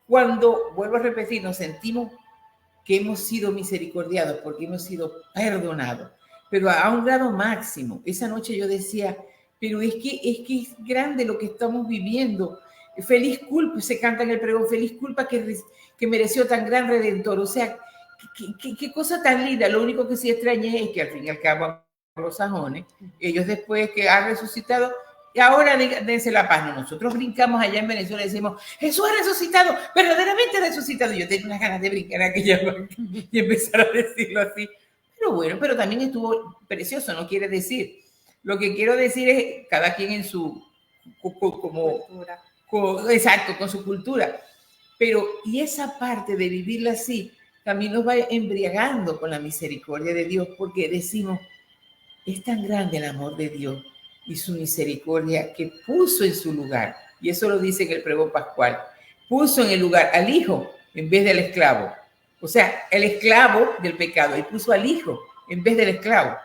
Cuando, vuelvo a repetir, nos sentimos que hemos sido misericordiados porque hemos sido perdonados, pero a un grado máximo. Esa noche yo decía, pero es que es grande lo que estamos viviendo. Feliz culpa, se canta en el pregón, feliz culpa que mereció tan gran redentor. O sea, qué cosa tan linda. Lo único que sí extrañé es que al fin y al cabo los sajones, ellos después que han resucitado, y ahora dense la paz. Nosotros brincamos allá en Venezuela y decimos, Jesús ha resucitado, verdaderamente ha resucitado. Yo tenía unas ganas de brincar aquella y empezar a decirlo así. Pero bueno, pero también estuvo precioso, no quiere decir. Lo que quiero decir es cada quien en su cultura. Exacto, con su cultura. Pero, y esa parte de vivirla así, también nos va embriagando con la misericordia de Dios, porque decimos, es tan grande el amor de Dios y su misericordia que puso en su lugar, y eso lo dice en el pregón pascual, puso en el lugar al hijo en vez del esclavo. O sea, el esclavo del pecado, y puso al hijo en vez del esclavo,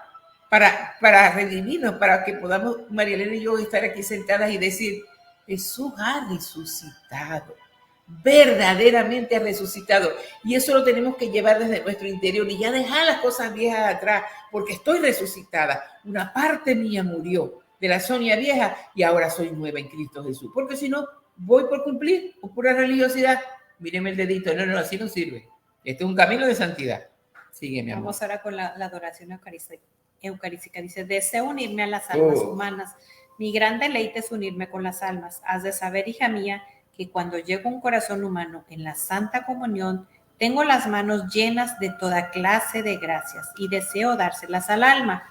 para redimirnos, para que podamos, María Elena y yo, estar aquí sentadas y decir, Jesús ha resucitado, verdaderamente ha resucitado, y eso lo tenemos que llevar desde nuestro interior y ya dejar las cosas viejas atrás, porque estoy resucitada. Una parte mía murió de la Sonia vieja y ahora soy nueva en Cristo Jesús, porque si no, voy por cumplir o pura religiosidad. Míreme el dedito. No, así no sirve. Este es un camino de santidad. Sigue, mi amor. Vamos ahora con la adoración eucarística. Dice, deseo unirme a las almas humanas. Mi gran deleite es unirme con las almas. Has de saber, hija mía, que cuando llego a un corazón humano en la Santa Comunión, tengo las manos llenas de toda clase de gracias y deseo dárselas al alma.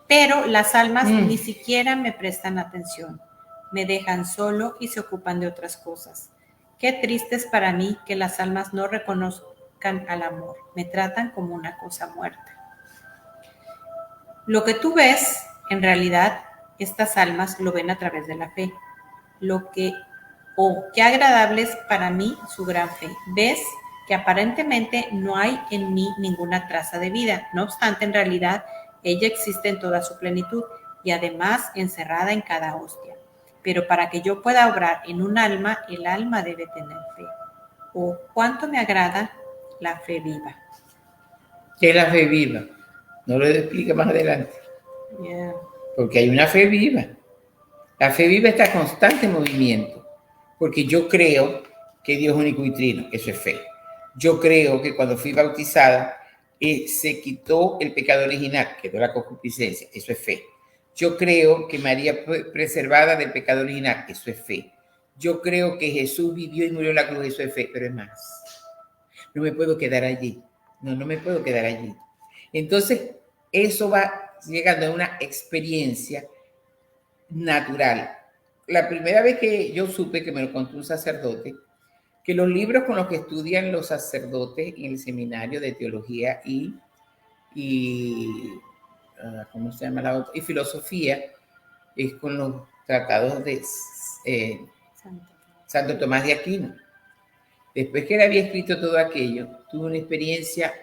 Pero las almas ni siquiera me prestan atención. Me dejan solo y se ocupan de otras cosas. Qué triste es para mí que las almas no reconozcan al amor. Me tratan como una cosa muerta. Lo que tú ves, en realidad, estas almas lo ven a través de la fe. Qué agradable es para mí su gran fe. Ves que aparentemente no hay en mí ninguna traza de vida. No obstante, en realidad, ella existe en toda su plenitud y además encerrada en cada hostia. Pero para que yo pueda obrar en un alma, el alma debe tener fe. Oh, cuánto me agrada la fe viva. ¿Qué es la fe viva? No lo explica más adelante. Yeah. Porque hay una fe viva. La fe viva está en constante movimiento. Porque yo creo que Dios es único y trino. Eso es fe. Yo creo que cuando fui bautizada, se quitó el pecado original, quedó la concupiscencia. Eso es fe. Yo creo que María fue preservada del pecado original. Eso es fe. Yo creo que Jesús vivió y murió en la cruz. Eso es fe. Pero es más. No me puedo quedar allí. No me puedo quedar allí. Entonces, eso va llegando a una experiencia natural. La primera vez que yo supe, que me lo contó un sacerdote, que los libros con los que estudian los sacerdotes en el seminario de teología y ¿cómo se llama la otra? Y filosofía, es con los tratados de Santo Tomás de Aquino. Después que él había escrito todo aquello, tuvo una experiencia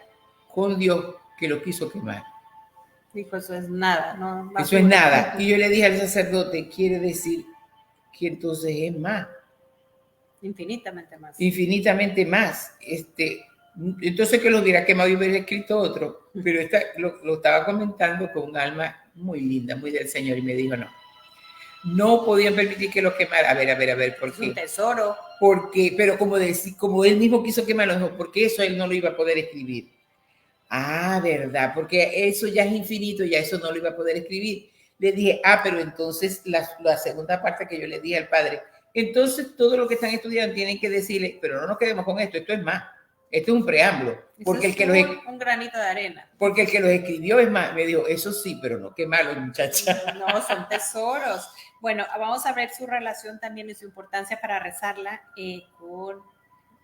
con Dios que lo quiso quemar. Dijo, eso es nada, ¿no? Eso es nada. Y yo le dije al sacerdote, quiere decir que entonces es más. Infinitamente más. Infinitamente más. Entonces que lo hubiera quemado y hubiera escrito otro. Pero lo estaba comentando con un alma muy linda, muy del Señor, y me dijo, no podían permitir que lo quemara. A ver, ¿por qué? Es un tesoro. Pero como él mismo quiso quemarlo, porque eso él no lo iba a poder escribir. Ah, verdad, porque eso ya es infinito, ya eso no lo iba a poder escribir. Le dije, pero entonces la segunda parte que yo le dije al padre, entonces todo lo que están estudiando tienen que decirle, pero no nos quedemos con esto es más, esto es un preámbulo. Porque es un granito de arena. Porque el que los escribió es más, me dijo, eso sí, pero no quemarlo, muchacha. No, son tesoros. Bueno, vamos a ver su relación también y su importancia para rezarla con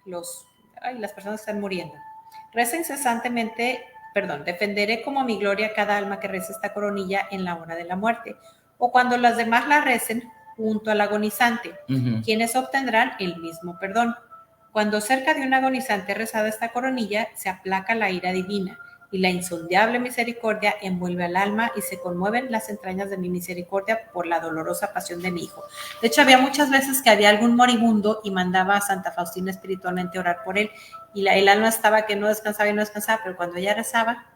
las personas que están muriendo. Reza incesantemente, defenderé como mi gloria cada alma que reza esta coronilla en la hora de la muerte, o cuando las demás la recen junto al agonizante, quienes obtendrán el mismo perdón. Cuando cerca de un agonizante rezada esta coronilla, se aplaca la ira divina, y la insondable misericordia envuelve al alma y se conmueven las entrañas de mi misericordia por la dolorosa pasión de mi hijo. De hecho, había muchas veces que había algún moribundo y mandaba a Santa Faustina espiritualmente orar por él, y el alma estaba que no descansaba, pero cuando ella rezaba,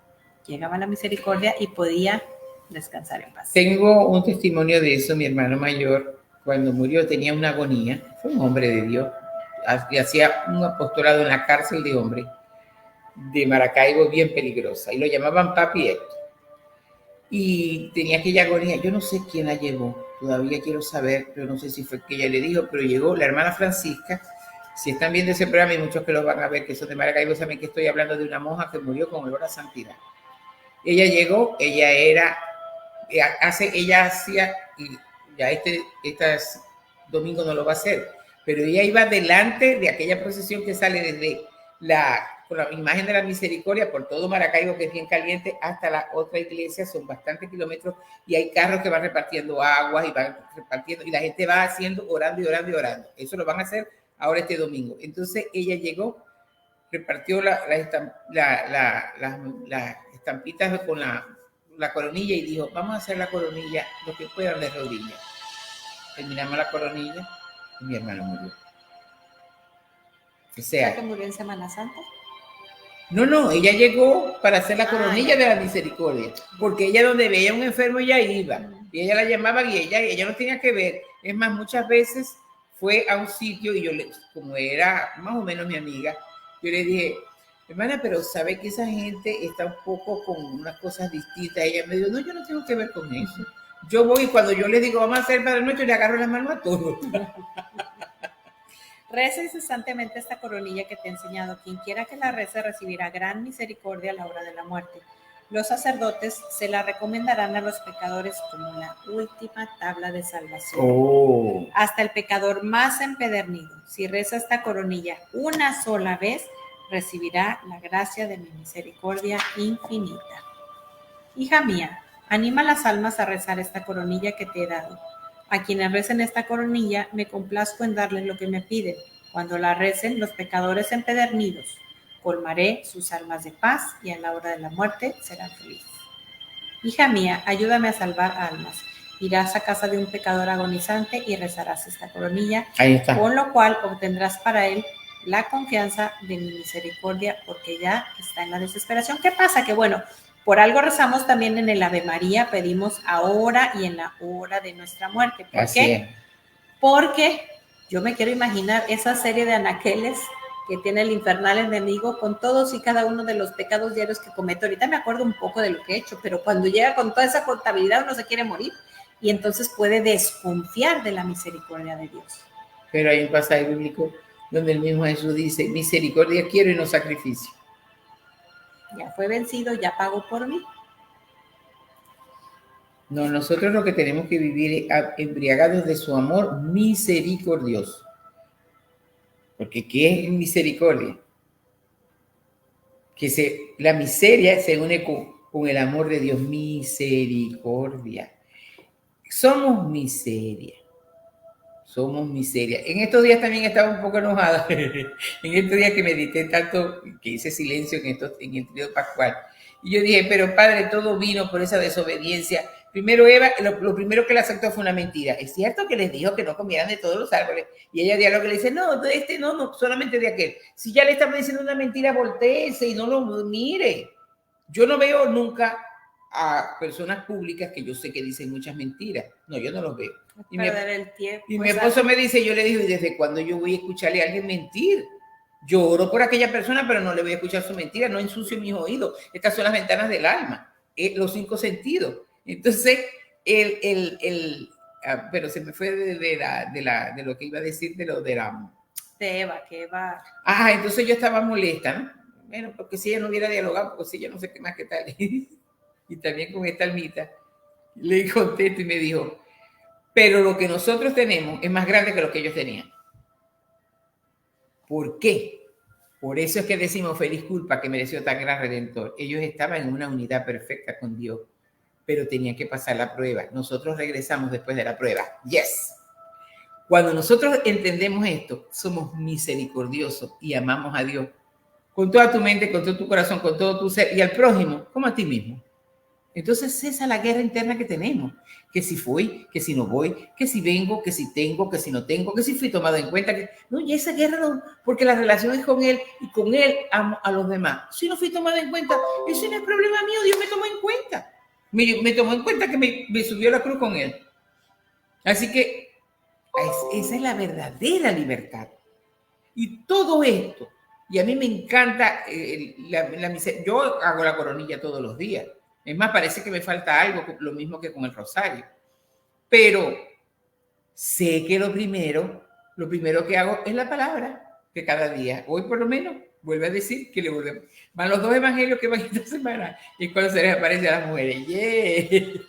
llegaba la misericordia y podía descansar en paz. Tengo un testimonio de eso. Mi hermano mayor, cuando murió, tenía una agonía. Fue un hombre de Dios. Hacía un apostolado en la cárcel de hombres de Maracaibo, bien peligrosa, y lo llamaban Papi Héctor. Y tenía aquella agonía. Yo no sé quién la llevó, todavía quiero saber, pero no sé si fue que ella le dijo, pero llegó la hermana Francisca. Si están viendo ese programa, y muchos que lo van a ver, que son de Maracaibo, saben que estoy hablando de una monja que murió con olor a santidad. Ella llegó, ella hacía, y ya este domingo no lo va a hacer, pero ella iba delante de aquella procesión que sale desde con la imagen de la misericordia por todo Maracaibo, que es bien caliente, hasta la otra iglesia. Son bastantes kilómetros y hay carros que van repartiendo aguas y van repartiendo, y la gente va haciendo, orando y orando y orando. Eso lo van a hacer ahora este domingo. Entonces ella llegó, repartió las estampitas con la coronilla y dijo, vamos a hacer la coronilla, lo que puedan de rodillas. Terminamos la coronilla y mi hermano murió. O sea, ¿que murió en Semana Santa? No, ella llegó para hacer la coronilla de la misericordia, porque ella donde veía un enfermo ya iba, y ella la llamaban y ella no tenía que ver. Es más, muchas veces fue a un sitio y como era más o menos mi amiga, yo le dije, hermana, pero sabe que esa gente está un poco con unas cosas distintas. Ella me dijo, no, yo no tengo que ver con eso. Yo voy y cuando yo les digo, vamos a hacer Padre Nuestro, le agarro las manos a todos. Reza incesantemente esta coronilla que te he enseñado. Quien quiera que la rece recibirá gran misericordia a la hora de la muerte. Los sacerdotes se la recomendarán a los pecadores como la última tabla de salvación. Hasta el pecador más empedernido, si reza esta coronilla una sola vez, recibirá la gracia de mi misericordia infinita. Hija mía, anima a las almas a rezar esta coronilla que te he dado. A quienes recen esta coronilla, me complazco en darles lo que me piden. Cuando la recen, los pecadores empedernidos, colmaré sus almas de paz y a la hora de la muerte serán felices. Hija mía, ayúdame a salvar almas. Irás a casa de un pecador agonizante y rezarás esta coronilla, con lo cual obtendrás para él la confianza de mi misericordia, porque ya está en la desesperación. ¿Qué pasa? Que bueno, por algo rezamos también en el Ave María, pedimos ahora y en la hora de nuestra muerte. ¿Por qué? Porque yo me quiero imaginar esa serie de anaqueles que tiene el infernal enemigo con todos y cada uno de los pecados diarios que comete. Ahorita me acuerdo un poco de lo que he hecho, pero cuando llega con toda esa contabilidad uno se quiere morir y entonces puede desconfiar de la misericordia de Dios. Pero hay un pasaje bíblico donde el mismo Jesús dice, misericordia quiero y no sacrificio. Ya fue vencido, ya pagó por mí. No, nosotros lo que tenemos que vivir es embriagados de su amor misericordioso. Porque ¿qué es misericordia? Que la miseria se une con el amor de Dios. Misericordia. Somos miseria. Somos miseria. En estos días también estaba un poco enojada. En estos días que medité tanto, que hice silencio en el trío pascual. Y yo dije, pero Padre, todo vino por esa desobediencia. Primero Eva, lo primero que le aceptó fue una mentira. Es cierto que les dijo que no comieran de todos los árboles. Y ella diálogo le dice, no, de este no, solamente de aquel. Si ya le estamos diciendo una mentira, voltéese y no lo mire. Yo no veo nunca a personas públicas que yo sé que dicen muchas mentiras. No, yo no los veo. Y mi esposo me dice, yo le digo, ¿y desde cuándo yo voy a escucharle a alguien mentir? Yo oro por aquella persona, pero no le voy a escuchar su mentira, no ensucio mis oídos. Estas son las ventanas del alma, los 5 sentidos. Entonces, pero se me fue de lo que iba a decir, de Eva, que Eva. Entonces yo estaba molesta, ¿no? Bueno, porque si ella no hubiera dialogado, porque si ella no sé qué más que tal. Y también con esta almita, le contesto y me dijo, pero lo que nosotros tenemos es más grande que lo que ellos tenían. ¿Por qué? Por eso es que decimos feliz culpa que mereció tan gran redentor. Ellos estaban en una unidad perfecta con Dios, pero tenían que pasar la prueba. Nosotros regresamos después de la prueba. Yes. Cuando nosotros entendemos esto, somos misericordiosos y amamos a Dios con toda tu mente, con todo tu corazón, con todo tu ser y al prójimo como a ti mismo. Entonces esa es la guerra interna que tenemos, que si fui, que si no voy, que si vengo, que si tengo, que si no tengo, que si fui tomado en cuenta, no, y esa guerra no, porque la relación es con él y con él amo a los demás. Si no fui tomado en cuenta, eso no es problema mío, Dios me tomó en cuenta. Me tomó en cuenta que me subió la cruz con él. Así que esa es la verdadera libertad. Y todo esto, y a mí me encanta la miseria. Yo hago la coronilla todos los días. Es más, parece que me falta algo, lo mismo que con el rosario. Pero sé que lo primero que hago es la palabra, que cada día, hoy por lo menos, vuelve a decir que le volvemos. Van los 2 evangelios que van esta semana, y cuando se les aparece a las mujeres. ¡Yeah!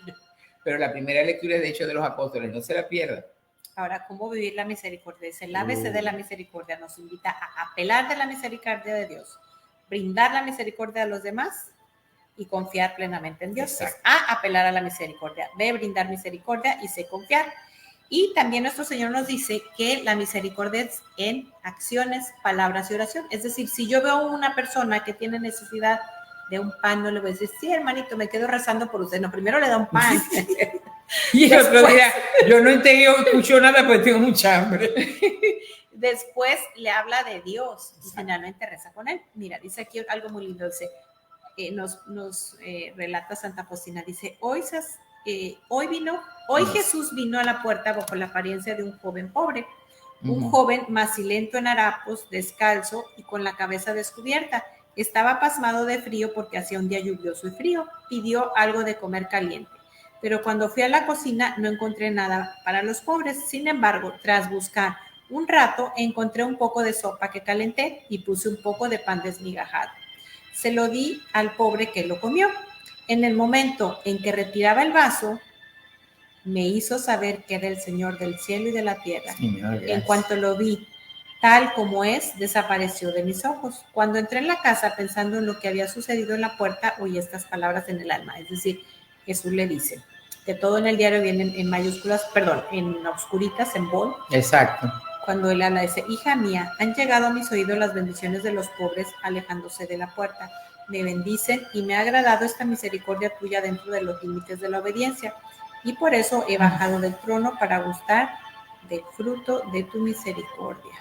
Pero la primera lectura es de Hechos de los Apóstoles, no se la pierdan. Ahora, ¿cómo vivir la misericordia? El ABC de la misericordia nos invita a apelar de la misericordia de Dios, brindar la misericordia a los demás y confiar plenamente en Dios. Exacto. A apelar a la misericordia, B, brindar misericordia y C, confiar. Y también nuestro Señor nos dice que la misericordia es en acciones, palabras y oración. Es decir, si yo veo a una persona que tiene necesidad de un pan, no le voy a decir, sí, hermanito, me quedo rezando por usted. No, primero le da un pan. Y el otro día, yo no escucho nada porque tengo mucha hambre. Después le habla de Dios y finalmente reza con él. Mira, dice aquí algo muy lindo, dice, nos relata Santa Faustina, dice, hoy Jesús vino a la puerta bajo la apariencia de un joven pobre. un joven macilento en harapos, descalzo y con la cabeza descubierta. Estaba pasmado de frío porque hacía un día lluvioso y frío. Pidió algo de comer caliente. Pero cuando fui a la cocina no encontré nada para los pobres. Sin embargo, tras buscar un rato, encontré un poco de sopa que calenté y puse un poco de pan desmigajado. Se lo di al pobre que lo comió. En el momento en que retiraba el vaso, me hizo saber que era el Señor del cielo y de la tierra. Señor, en cuanto lo vi tal como es, desapareció de mis ojos. Cuando entré en la casa pensando en lo que había sucedido en la puerta, oí estas palabras en el alma. Es decir, Jesús le dice que todo en el diario viene en mayúsculas, perdón, en oscuritas, en bold. Exacto. Cuando él habla, dice: hija mía, han llegado a mis oídos las bendiciones de los pobres alejándose de la puerta. Me bendicen y me ha agradado esta misericordia tuya dentro de los límites de la obediencia. Y por eso he bajado del trono para gustar del fruto de tu misericordia.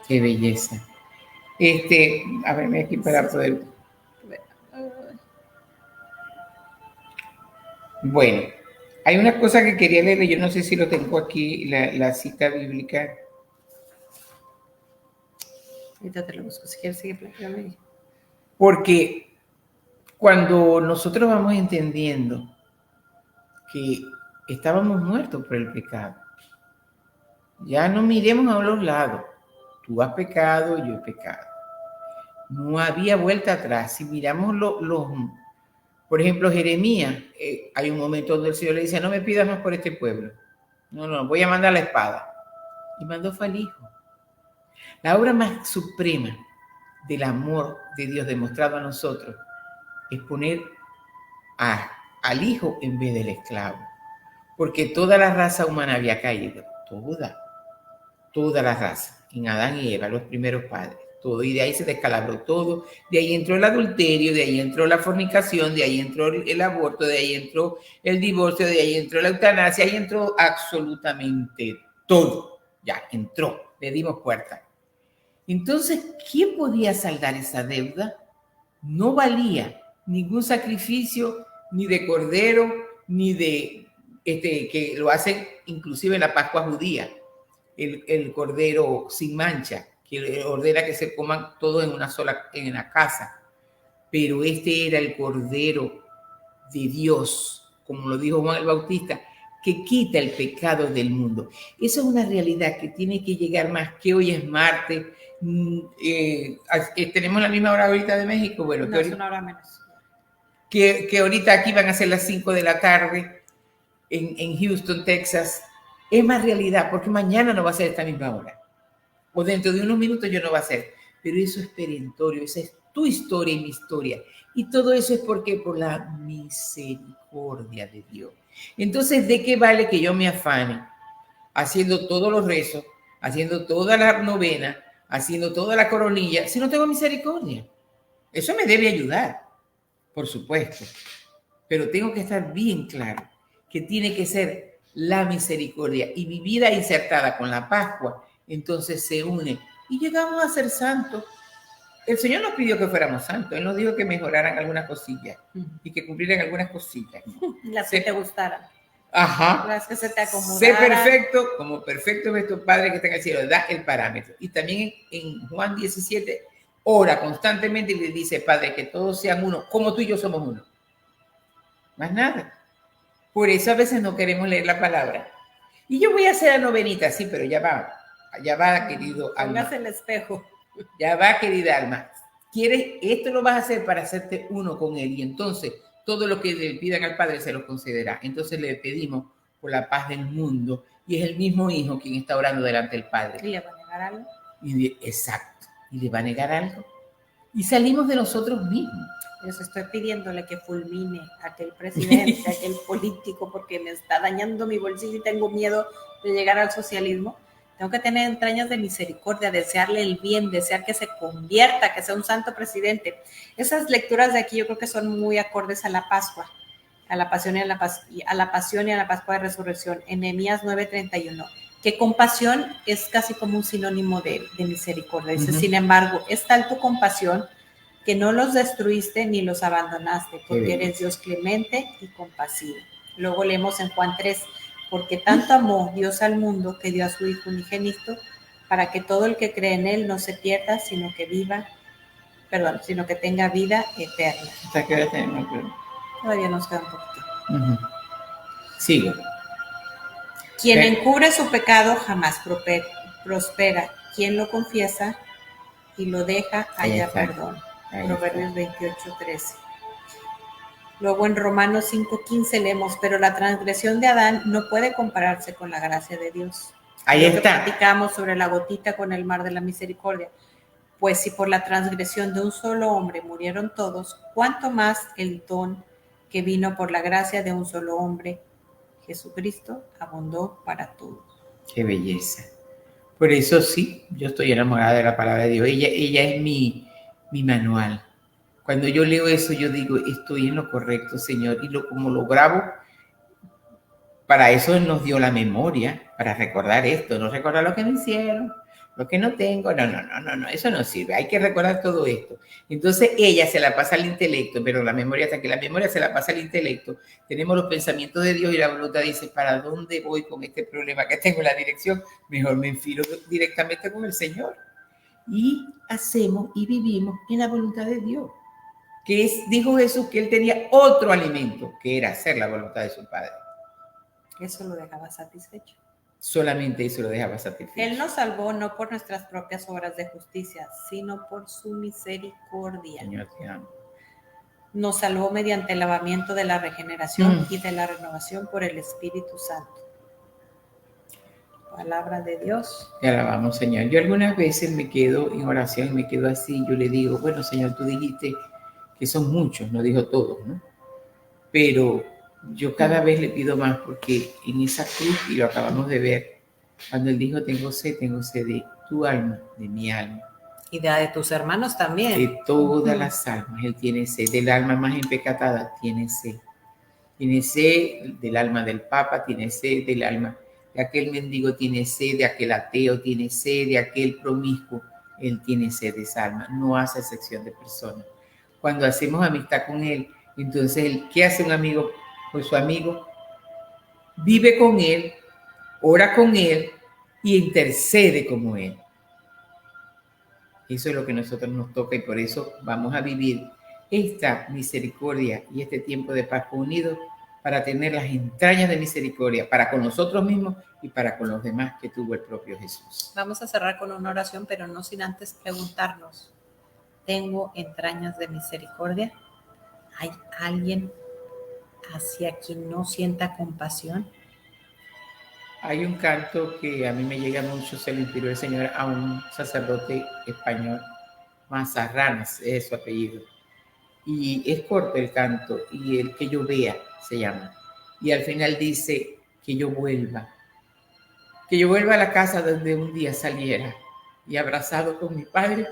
Qué belleza. A verme aquí para poder. Bueno, hay una cosa que quería leer, yo no sé si lo tengo aquí, la cita bíblica. Ahorita te lo busco, si quieres sigue platicando. Porque cuando nosotros vamos entendiendo que estábamos muertos por el pecado, ya no miremos a los lados. Tú has pecado, yo he pecado. No había vuelta atrás. Si miramos por ejemplo, Jeremías, hay un momento donde el Señor le dice: no me pidas más por este pueblo. No, voy a mandar la espada. Y mandó fue al Hijo. La obra más suprema del amor de Dios demostrado a nosotros es poner al Hijo en vez del esclavo. Porque toda la raza humana había caído. Toda la raza. En Adán y Eva, los primeros padres. Todo, y de ahí se descalabró todo, de ahí entró el adulterio, de ahí entró la fornicación, de ahí entró el aborto, de ahí entró el divorcio, de ahí entró la eutanasia, ahí entró absolutamente todo, ya entró, le dimos puerta. Entonces, ¿quién podía saldar esa deuda? No valía ningún sacrificio, ni de cordero, ni de, que lo hacen inclusive en la Pascua judía, el cordero sin mancha, que ordena que se coman todos en la casa. Pero este era el Cordero de Dios, como lo dijo Juan el Bautista, que quita el pecado del mundo. Eso es una realidad que tiene que llegar más, que hoy es martes. Tenemos la misma hora ahorita de México. Bueno, no, es una hora menos. Que ahorita aquí van a ser las 5 de la tarde en Houston, Texas. Es más realidad, porque mañana no va a ser esta misma hora. O dentro de unos minutos yo no va a ser, pero eso es perentorio, esa es tu historia y mi historia. Y todo eso es porque por la misericordia de Dios. Entonces, ¿de qué vale que yo me afane haciendo todos los rezos, haciendo toda la novena, haciendo toda la coronilla, si no tengo misericordia? Eso me debe ayudar, por supuesto, pero tengo que estar bien claro que tiene que ser la misericordia y mi vida insertada con la Pascua. Entonces se une y llegamos a ser santos. El Señor nos pidió que fuéramos santos. Él nos dijo que mejoraran algunas cosillas y que cumplieran algunas cosillas. Las que te gustaran. Ajá. Las que se te acomodaran. Sé perfecto, como perfecto es tu Padre que está en el cielo. Da el parámetro. Y también en Juan 17, ora constantemente y le dice: Padre, que todos sean uno, como tú y yo somos uno. Más nada. Por eso a veces no queremos leer la palabra. Y yo voy a hacer la novenita, sí, pero ya va, querido alma. Póngase el espejo. Ya va, querida alma. ¿Quieres? Esto lo vas a hacer para hacerte uno con Él. Y entonces, todo lo que le pidan al Padre se lo concederá. Entonces le pedimos por la paz del mundo. Y es el mismo Hijo quien está orando delante del Padre. ¿Y le va a negar algo? Exacto. ¿Y le va a negar algo? Y salimos de nosotros mismos. Yo estoy pidiéndole que fulmine a aquel presidente, a aquel político, porque me está dañando mi bolsillo y tengo miedo de llegar al socialismo. Tengo que tener entrañas de misericordia, desearle el bien, desear que se convierta, que sea un santo presidente. Esas lecturas de aquí yo creo que son muy acordes a la Pascua, a la pasión y a la Pascua de Resurrección. En Nehemías 9:31, que compasión es casi como un sinónimo de misericordia. Dice, sin embargo, es tal tu compasión que no los destruiste ni los abandonaste, porque eres Dios clemente y compasivo. Luego leemos en Juan 3, porque tanto amó Dios al mundo que dio a su Hijo unigénito, para que todo el que cree en Él no se pierda, sino que tenga vida eterna. ¿Hasta qué hora tenemos? Todavía nos queda un poquito. Sigo. Quien encubre su pecado jamás prospera. Quien lo confiesa y lo deja halla perdón. Proverbios 28:13. Luego en Romanos 5:15 leemos, pero la transgresión de Adán no puede compararse con la gracia de Dios. Ahí está. Que platicamos sobre la gotita con el mar de la misericordia. Pues si por la transgresión de un solo hombre murieron todos, ¿cuánto más el don que vino por la gracia de un solo hombre, Jesucristo, abundó para todos? Qué belleza. Por eso sí, yo estoy enamorada de la palabra de Dios. Ella es mi manual. Cuando yo leo eso, yo digo, estoy en lo correcto, Señor. Y como lo grabo, para eso Él nos dio la memoria, para recordar esto. No recordar lo que me hicieron, lo que no tengo. No, eso no sirve. Hay que recordar todo esto. Entonces ella se la pasa al intelecto, pero la memoria, hasta que la memoria se la pasa al intelecto, tenemos los pensamientos de Dios y la voluntad dice, ¿para dónde voy con este problema que tengo en la dirección? Mejor me enfilo directamente con el Señor. Y hacemos y vivimos en la voluntad de Dios. Dijo Jesús que Él tenía otro alimento, que era hacer la voluntad de su Padre. Eso lo dejaba satisfecho. Solamente eso lo dejaba satisfecho. Él nos salvó no por nuestras propias obras de justicia, sino por su misericordia. Señor, te amo. Nos salvó mediante el lavamiento de la regeneración y de la renovación por el Espíritu Santo. Palabra de Dios. Te alabamos, Señor. Yo algunas veces me quedo en oración y me quedo así. Yo le digo, bueno, Señor, tú dijiste que son muchos, no dijo todos, ¿no? Pero yo cada vez le pido más porque en esa cruz, y lo acabamos de ver, cuando Él dijo, tengo sed de tu alma, de mi alma. Y de tus hermanos también. De todas las almas, Él tiene sed. Del alma más empecatada, tiene sed. Tiene sed del alma del Papa, tiene sed del alma de aquel mendigo, tiene sed de aquel ateo, tiene sed de aquel promiscuo. Él tiene sed de esa alma, no hace excepción de personas. Cuando hacemos amistad con Él, entonces, ¿qué hace un amigo con su amigo? Vive con Él, ora con Él y intercede como Él. Eso es lo que a nosotros nos toca y por eso vamos a vivir esta misericordia y este tiempo de Pascua unidos para tener las entrañas de misericordia para con nosotros mismos y para con los demás que tuvo el propio Jesús. Vamos a cerrar con una oración, pero no sin antes preguntarnos, ¿tengo entrañas de misericordia? ¿Hay alguien hacia quien no sienta compasión? Hay un canto que a mí me llega mucho, se lo inspiró el Señor a un sacerdote español, Mazarranas, es su apellido. Y es corto el canto, y el que yo vea se llama. Y al final dice que yo vuelva a la casa donde un día saliera y abrazado con mi Padre,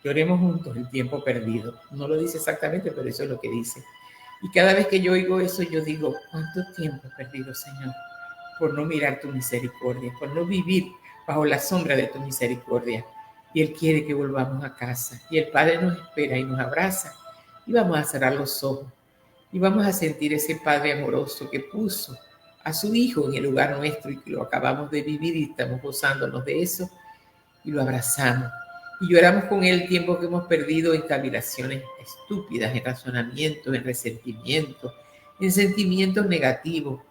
lloremos juntos el tiempo perdido. No lo dice exactamente, pero eso es lo que dice. Y cada vez que yo oigo eso, yo digo, ¿cuánto tiempo perdido, Señor? Por no mirar tu misericordia, por no vivir bajo la sombra de tu misericordia. Y Él quiere que volvamos a casa. Y el Padre nos espera y nos abraza. Y vamos a cerrar los ojos. Y vamos a sentir ese Padre amoroso que puso a su Hijo en el lugar nuestro y que lo acabamos de vivir y estamos gozándonos de eso. Y lo abrazamos. Y lloramos con Él el tiempo que hemos perdido en cavilaciones estúpidas, en razonamientos, en resentimientos, en sentimientos negativos.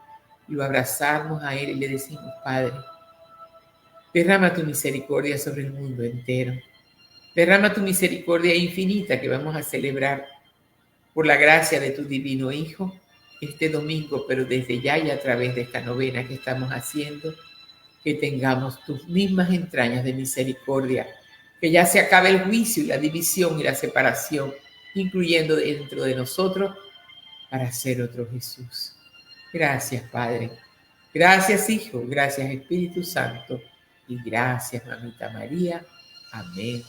Y lo abrazamos a Él y le decimos, Padre, derrama tu misericordia sobre el mundo entero. Derrama tu misericordia infinita que vamos a celebrar por la gracia de tu divino Hijo este domingo, pero desde ya y a través de esta novena que estamos haciendo, que tengamos tus mismas entrañas de misericordia, que ya se acabe el juicio y la división y la separación, incluyendo dentro de nosotros, para ser otro Jesús. Gracias, Padre. Gracias, Hijo. Gracias, Espíritu Santo. Y gracias, Mamita María. Amén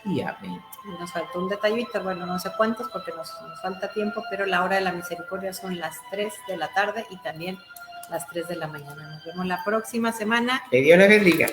y amén. Nos faltó un detallito, bueno, no sé cuántos porque nos falta tiempo, pero la hora de la misericordia son las 3 de la tarde y también las 3 de la mañana. Nos vemos la próxima semana. Que Dios les bendiga.